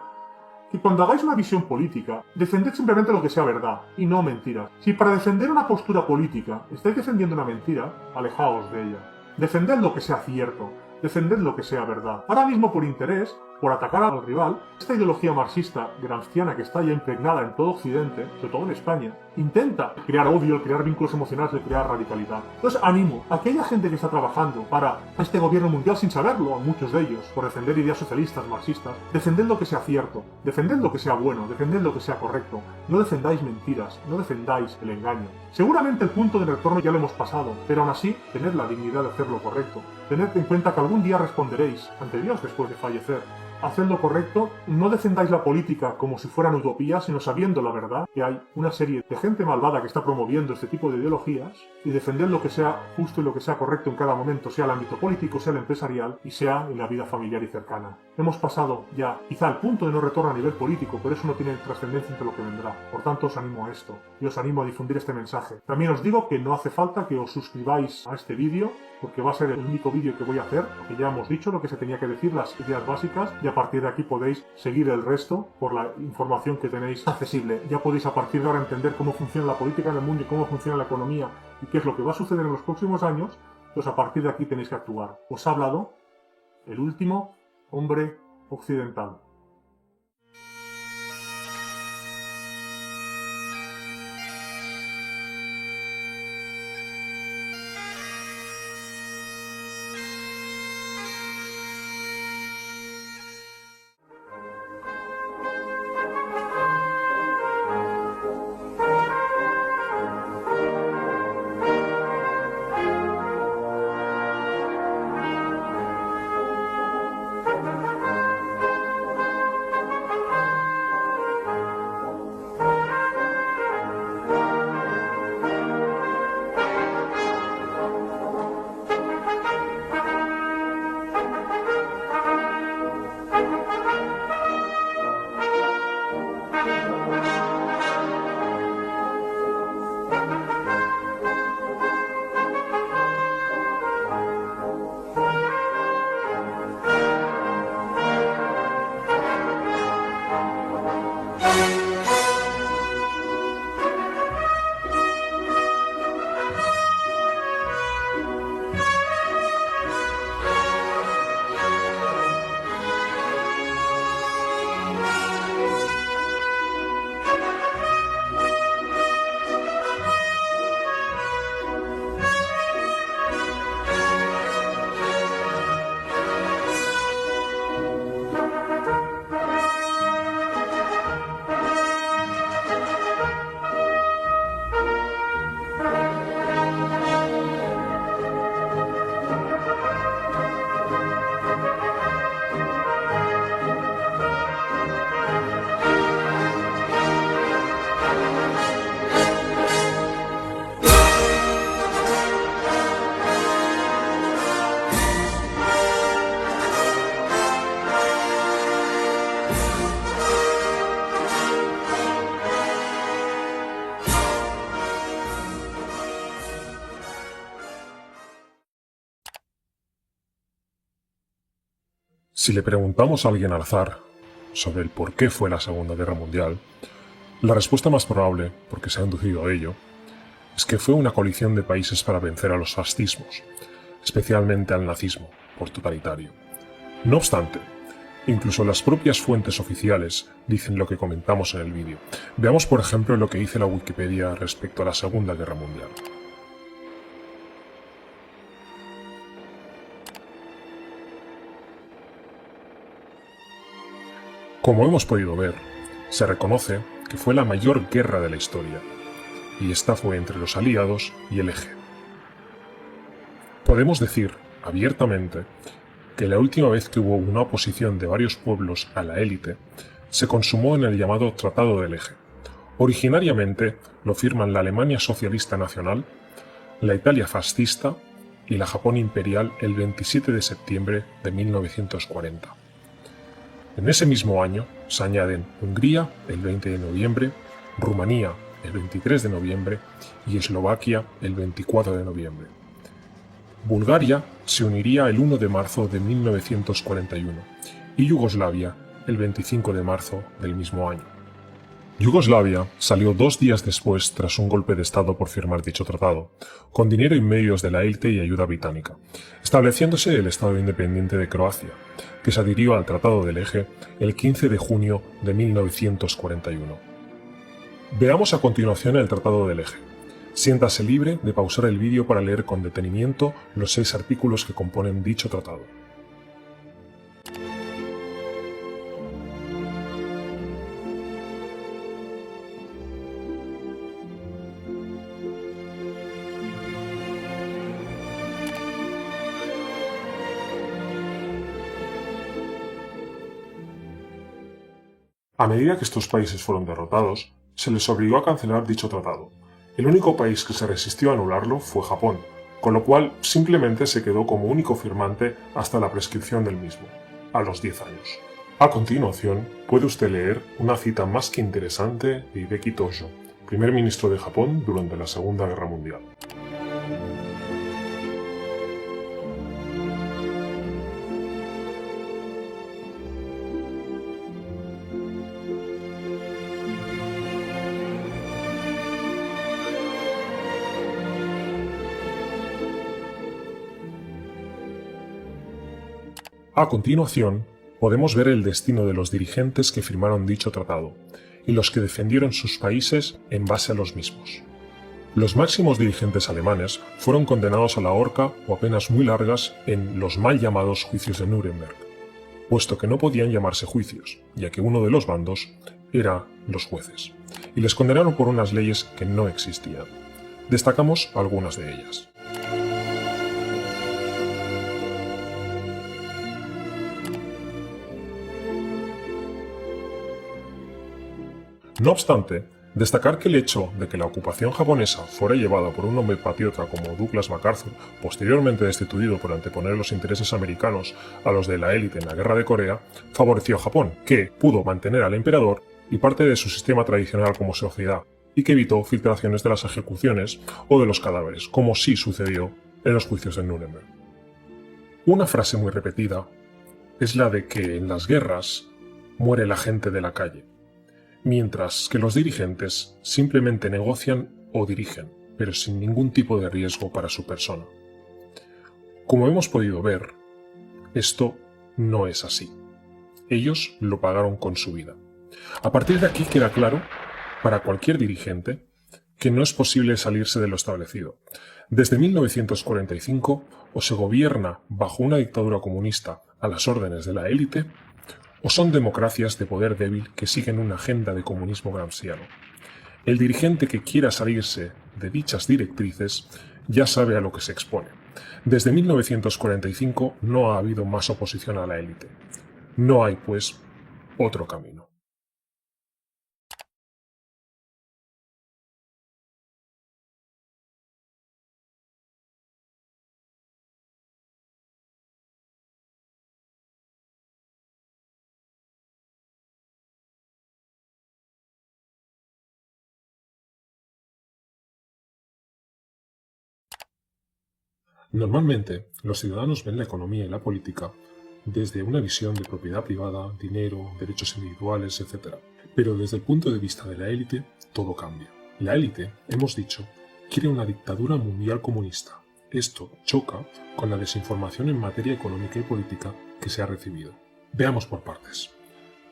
que cuando hagáis una visión política, defended simplemente lo que sea verdad y no mentiras. Si para defender una postura política estáis defendiendo una mentira, alejaos de ella. Defended lo que sea cierto, defended lo que sea verdad. Ahora mismo por interés, por atacar al rival, esta ideología marxista gramsciana que está ya impregnada en todo Occidente, sobre todo en España, intenta crear odio, crear vínculos emocionales, crear radicalidad. Entonces animo a aquella gente que está trabajando para este gobierno mundial sin saberlo, muchos de ellos, por defender ideas socialistas, marxistas, defended lo que sea cierto, defended lo que sea bueno, defended lo que sea correcto, no defendáis mentiras, no defendáis el engaño. Seguramente el punto de retorno ya lo hemos pasado, pero aún así, tened la dignidad de hacer lo correcto. Tened en cuenta que algún día responderéis ante Dios después de fallecer. Haced lo correcto, no defendáis la política como si fueran utopías, sino sabiendo la verdad, que hay una serie de gente malvada que está promoviendo este tipo de ideologías, y defended lo que sea justo y lo que sea correcto en cada momento, sea el ámbito político, sea el empresarial, y sea en la vida familiar y cercana. Hemos pasado ya quizá al punto de no retorno a nivel político, pero eso no tiene trascendencia entre lo que vendrá. Por tanto, os animo a esto, y os animo a difundir este mensaje. También os digo que no hace falta que os suscribáis a este vídeo, porque va a ser el único vídeo que voy a hacer, porque ya hemos dicho lo que se tenía que decir, las ideas básicas, y a partir de aquí podéis seguir el resto por la información que tenéis accesible. Ya podéis a partir de ahora entender cómo funciona la política en el mundo y cómo funciona la economía y qué es lo que va a suceder en los próximos años, pues a partir de aquí tenéis que actuar. Os ha hablado el último hombre occidental. Si le preguntamos a alguien al azar sobre el por qué fue la Segunda Guerra Mundial, la respuesta más probable, porque se ha inducido a ello, es que fue una coalición de países para vencer a los fascismos, especialmente al nazismo, por totalitario. No obstante, incluso las propias fuentes oficiales dicen lo que comentamos en el vídeo. Veamos, por ejemplo, lo que dice la Wikipedia respecto a la Segunda Guerra Mundial. Como hemos podido ver, se reconoce que fue la mayor guerra de la historia, y esta fue entre los aliados y el Eje. Podemos decir, abiertamente, que la última vez que hubo una oposición de varios pueblos a la élite se consumó en el llamado Tratado del Eje. Originariamente lo firman la Alemania Socialista Nacional, la Italia fascista y la Japón imperial el 27 de septiembre de 1940. En ese mismo año se añaden Hungría el 20 de noviembre, Rumanía el 23 de noviembre y Eslovaquia el 24 de noviembre. Bulgaria se uniría el 1 de marzo de 1941 y Yugoslavia el 25 de marzo del mismo año. Yugoslavia salió 2 días después tras un golpe de Estado por firmar dicho tratado, con dinero y medios de la élite y ayuda británica, estableciéndose el Estado independiente de Croacia, que se adhirió al Tratado del Eje el 15 de junio de 1941. Veamos a continuación el Tratado del Eje. Siéntase libre de pausar el vídeo para leer con detenimiento los 6 artículos que componen dicho tratado. A medida que estos países fueron derrotados, se les obligó a cancelar dicho tratado. El único país que se resistió a anularlo fue Japón, con lo cual simplemente se quedó como único firmante hasta la prescripción del mismo, a los 10 años. A continuación, puede usted leer una cita más que interesante de Hideki Tojo, primer ministro de Japón durante la Segunda Guerra Mundial. A continuación, podemos ver el destino de los dirigentes que firmaron dicho tratado y los que defendieron sus países en base a los mismos. Los máximos dirigentes alemanes fueron condenados a la horca o a penas muy largas en los mal llamados juicios de Nuremberg, puesto que no podían llamarse juicios, ya que uno de los bandos era los jueces, y les condenaron por unas leyes que no existían. Destacamos algunas de ellas. No obstante, destacar que el hecho de que la ocupación japonesa fuera llevada por un hombre patriota como Douglas MacArthur, posteriormente destituido por anteponer los intereses americanos a los de la élite en la Guerra de Corea, favoreció a Japón, que pudo mantener al emperador y parte de su sistema tradicional como sociedad, y que evitó filtraciones de las ejecuciones o de los cadáveres, como sí sucedió en los juicios de Nuremberg. Una frase muy repetida es la de que en las guerras muere la gente de la calle, mientras que los dirigentes simplemente negocian o dirigen, pero sin ningún tipo de riesgo para su persona. Como hemos podido ver, esto no es así. Ellos lo pagaron con su vida. A partir de aquí queda claro, para cualquier dirigente, que no es posible salirse de lo establecido. Desde 1945, o se gobierna bajo una dictadura comunista a las órdenes de la élite, o son democracias de poder débil que siguen una agenda de comunismo gramsciano. El dirigente que quiera salirse de dichas directrices ya sabe a lo que se expone. Desde 1945 no ha habido más oposición a la élite. No hay, pues, otro camino. Normalmente, los ciudadanos ven la economía y la política desde una visión de propiedad privada, dinero, derechos individuales, etc. Pero desde el punto de vista de la élite, todo cambia. La élite, hemos dicho, quiere una dictadura mundial comunista. Esto choca con la desinformación en materia económica y política que se ha recibido. Veamos por partes.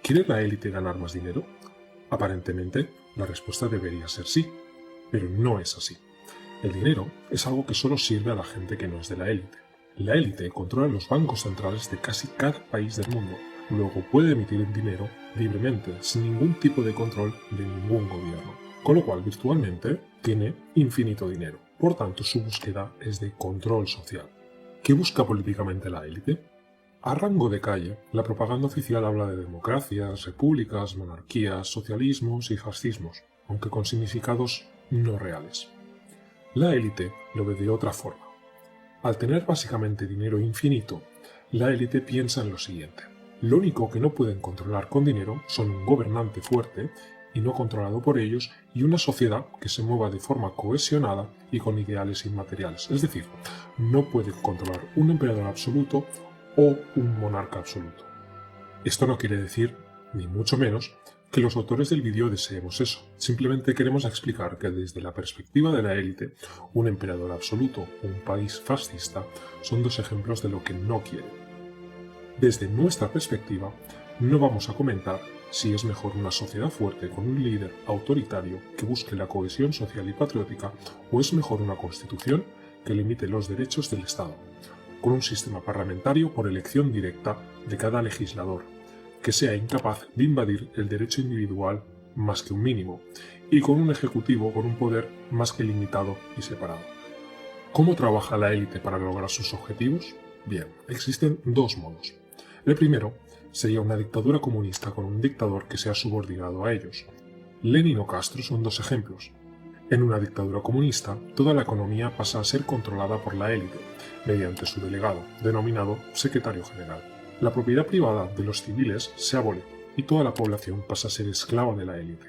¿Quiere la élite ganar más dinero? Aparentemente, la respuesta debería ser sí, pero no es así. El dinero es algo que solo sirve a la gente que no es de la élite. La élite controla los bancos centrales de casi cada país del mundo. Luego puede emitir dinero libremente, sin ningún tipo de control de ningún gobierno. Con lo cual, virtualmente, tiene infinito dinero. Por tanto, su búsqueda es de control social. ¿Qué busca políticamente la élite? A rango de calle, la propaganda oficial habla de democracias, repúblicas, monarquías, socialismos y fascismos, aunque con significados no reales. La élite lo ve de otra forma. Al tener básicamente dinero infinito, la élite piensa en lo siguiente. Lo único que no pueden controlar con dinero son un gobernante fuerte y no controlado por ellos y una sociedad que se mueva de forma cohesionada y con ideales inmateriales. Es decir, no pueden controlar un emperador absoluto o un monarca absoluto. Esto no quiere decir, ni mucho menos, que los autores del vídeo deseemos eso. Simplemente queremos explicar que desde la perspectiva de la élite, un emperador absoluto o un país fascista son dos ejemplos de lo que no quieren. Desde nuestra perspectiva, no vamos a comentar si es mejor una sociedad fuerte con un líder autoritario que busque la cohesión social y patriótica o es mejor una constitución que limite los derechos del Estado, con un sistema parlamentario por elección directa de cada legislador, que sea incapaz de invadir el derecho individual más que un mínimo, y con un ejecutivo con un poder más que limitado y separado. ¿Cómo trabaja la élite para lograr sus objetivos? Bien, existen dos modos. El primero sería una dictadura comunista con un dictador que sea subordinado a ellos. Lenin o Castro son dos ejemplos. En una dictadura comunista, toda la economía pasa a ser controlada por la élite, mediante su delegado, denominado secretario general. La propiedad privada de los civiles se abole y toda la población pasa a ser esclava de la élite.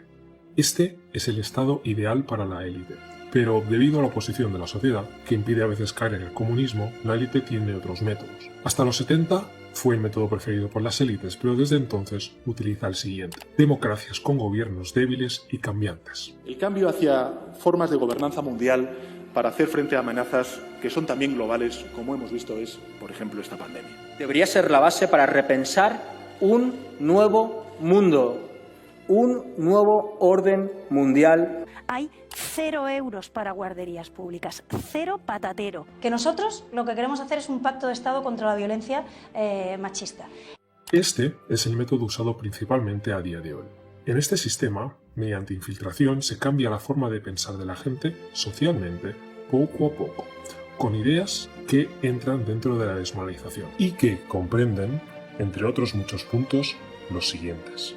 Este es el estado ideal para la élite, pero debido a la oposición de la sociedad, que impide a veces caer en el comunismo, la élite tiene otros métodos. Hasta los 70 fue el método preferido por las élites, pero desde entonces utiliza el siguiente: democracias con gobiernos débiles y cambiantes. El cambio hacia formas de gobernanza mundial para hacer frente a amenazas que son también globales, como hemos visto es, por ejemplo, esta pandemia. Debería ser la base para repensar un nuevo mundo, un nuevo orden mundial. Hay 0 euros para guarderías públicas, 0 patatero. Que nosotros lo que queremos hacer es un pacto de Estado contra la violencia machista. Este es el método usado principalmente a día de hoy. En este sistema, mediante infiltración, se cambia la forma de pensar de la gente socialmente, poco a poco, con ideas que entran dentro de la desmoralización y que comprenden, entre otros muchos puntos, los siguientes.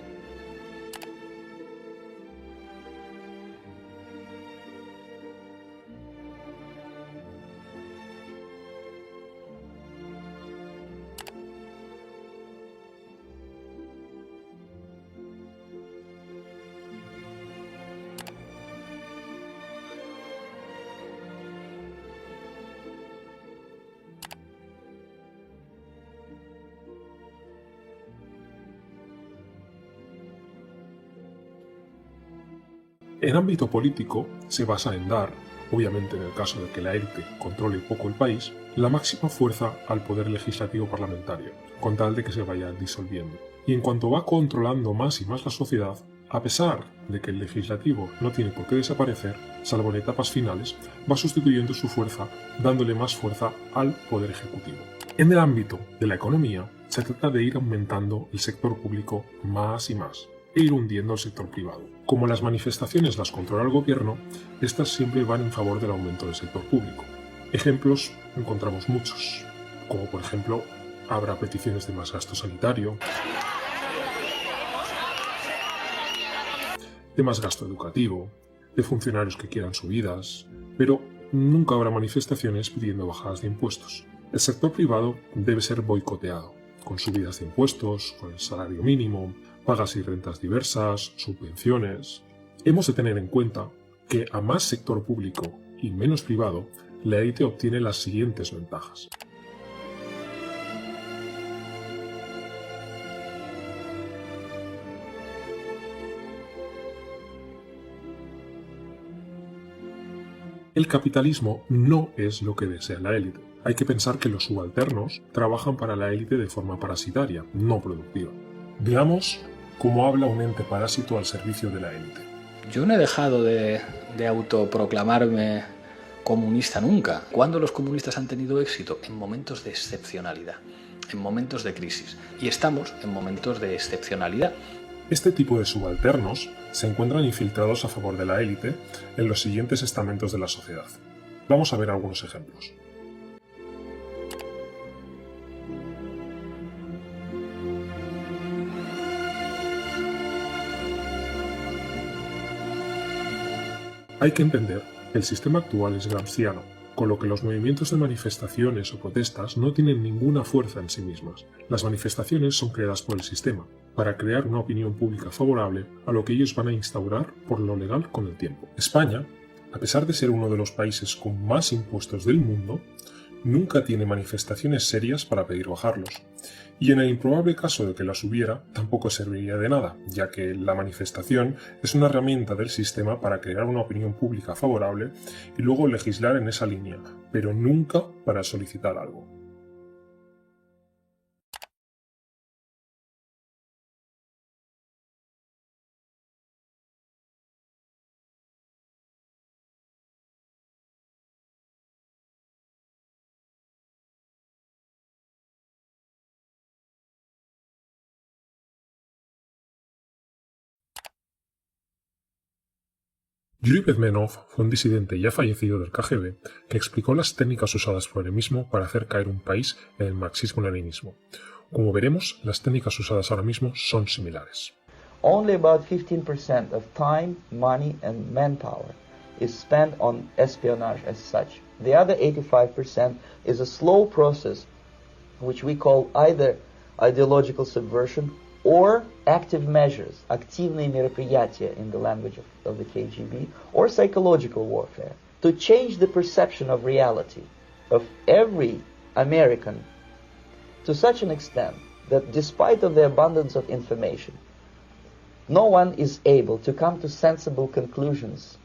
En ámbito político, se basa en dar, obviamente en el caso de que la élite controle poco el país, la máxima fuerza al poder legislativo parlamentario, con tal de que se vaya disolviendo. Y en cuanto va controlando más y más la sociedad, a pesar de que el legislativo no tiene por qué desaparecer, salvo en etapas finales, va sustituyendo su fuerza, dándole más fuerza al poder ejecutivo. En el ámbito de la economía, se trata de ir aumentando el sector público más y más, e ir hundiendo al sector privado. Como las manifestaciones las controla el gobierno, estas siempre van en favor del aumento del sector público. Ejemplos encontramos muchos, como por ejemplo, habrá peticiones de más gasto sanitario, de más gasto educativo, de funcionarios que quieran subidas, pero nunca habrá manifestaciones pidiendo bajadas de impuestos. El sector privado debe ser boicoteado, con subidas de impuestos, con el salario mínimo, pagas y rentas diversas, subvenciones. Hemos de tener en cuenta que a más sector público y menos privado, la élite obtiene las siguientes ventajas. El capitalismo no es lo que desea la élite. Hay que pensar que los subalternos trabajan para la élite de forma parasitaria, no productiva. Veamos cómo habla un ente parásito al servicio de la élite. Yo no he dejado de autoproclamarme comunista nunca. ¿Cuándo los comunistas han tenido éxito? En momentos de excepcionalidad, en momentos de crisis. Y estamos en momentos de excepcionalidad. Este tipo de subalternos se encuentran infiltrados a favor de la élite en los siguientes estamentos de la sociedad. Vamos a ver algunos ejemplos. Hay que entender que el sistema actual es gramsciano, con lo que los movimientos de manifestaciones o protestas no tienen ninguna fuerza en sí mismas. Las manifestaciones son creadas por el sistema, para crear una opinión pública favorable a lo que ellos van a instaurar por lo legal con el tiempo. España, a pesar de ser uno de los países con más impuestos del mundo, nunca tiene manifestaciones serias para pedir bajarlos. Y en el improbable caso de que las hubiera, tampoco serviría de nada, ya que la manifestación es una herramienta del sistema para crear una opinión pública favorable y luego legislar en esa línea, pero nunca para solicitar algo. Yuri Bezmenov fue un disidente ya fallecido del KGB que explicó las técnicas usadas por él mismo para hacer caer un país en el marxismo-leninismo. Como veremos, las técnicas usadas ahora mismo son similares. Only about 15% of time, money and manpower is spent on espionage as such. The other 85% is a slow process which we call either ideological subversion or active measures, активные мероприятия in the language of the KGB, or psychological warfare, to change the perception of reality of every American to such an extent that despite of the abundance of information, no one is able to come to sensible conclusions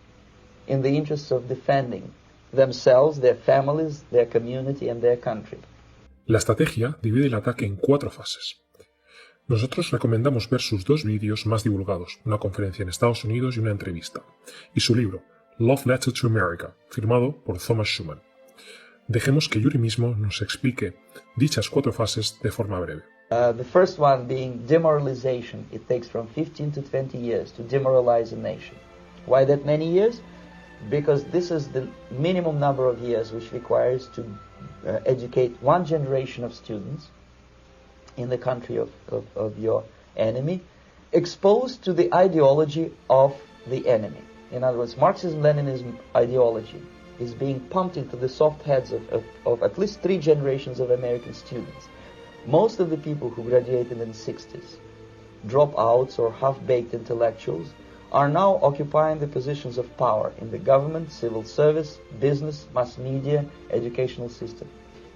in the interests of defending themselves, their families, their community and their country. La estrategia divide el ataque en 4 fases. Nosotros recomendamos ver sus 2 vídeos más divulgados, una conferencia en Estados Unidos y una entrevista, y su libro, Love Letter to America, firmado por Thomas Schuman. Dejemos que Yuri mismo nos explique dichas 4 fases de forma breve. The first one being demoralization. It takes from 15 to 20 years to demoralize a nation. Why that many years? Because this is the minimum number of years which requires to educate one generation of students in the country of your enemy, exposed to the ideology of the enemy. In other words, Marxism-Leninism ideology is being pumped into the soft heads of at least 3 generations of American students. Most of the people who graduated in the 60s, dropouts or half-baked intellectuals, are now occupying the positions of power in the government, civil service, business, mass media, educational system.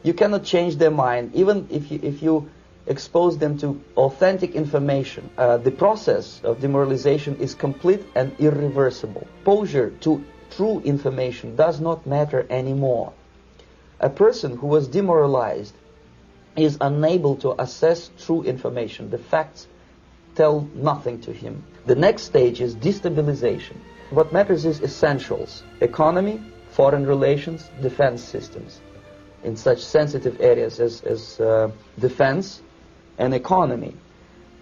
You cannot change their mind, even if you expose them to authentic information. The process of demoralization is complete and irreversible. Exposure to true information does not matter anymore. A person who was demoralized is unable to assess true information. The facts tell nothing to him. The next stage is destabilization. What matters is essentials: economy, foreign relations, defense systems. In such sensitive areas as defense and economy,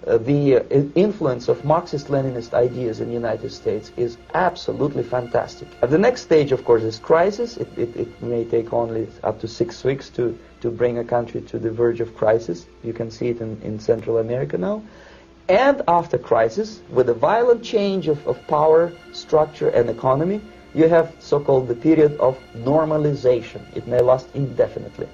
the influence of Marxist-Leninist ideas in the United States is absolutely fantastic. The next stage, of course, is crisis. It may take only up to 6 weeks to bring a country to the verge of crisis. You can see it in Central America now. And after crisis, with a violent change of power, structure and economy, you have so-called the period of normalization. It may last indefinitely.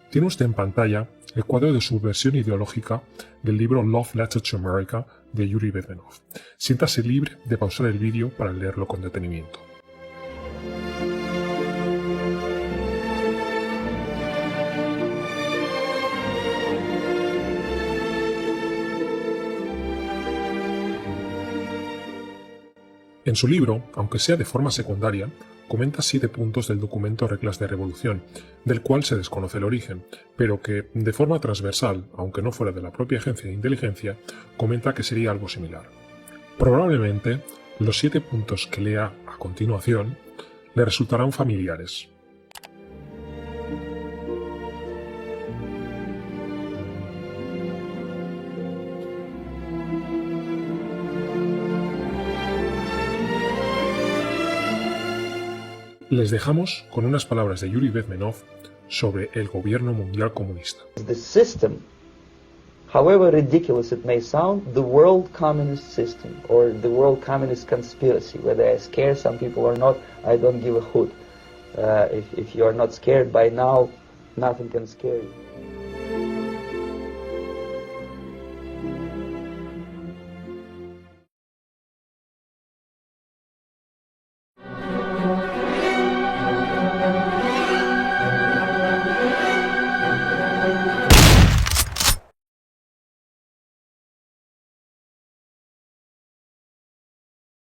Tiene usted en pantalla el cuadro de subversión ideológica del libro Love Letter to America de Yuri Bezmenov. Siéntase libre de pausar el vídeo para leerlo con detenimiento. En su libro, aunque sea de forma secundaria, comenta 7 puntos del documento Reglas de Revolución, del cual se desconoce el origen, pero que, de forma transversal, aunque no fuera de la propia agencia de inteligencia, comenta que sería algo similar. Probablemente, los 7 puntos que lea a continuación le resultarán familiares. Les dejamos con unas palabras de Yuri Bezmenov sobre el gobierno mundial comunista. The system, however ridiculous it may sound, the world communist system or the world communist conspiracy, whether I scare some people or not, I don't give a hoot. If you are not scared by now, nothing can scare you.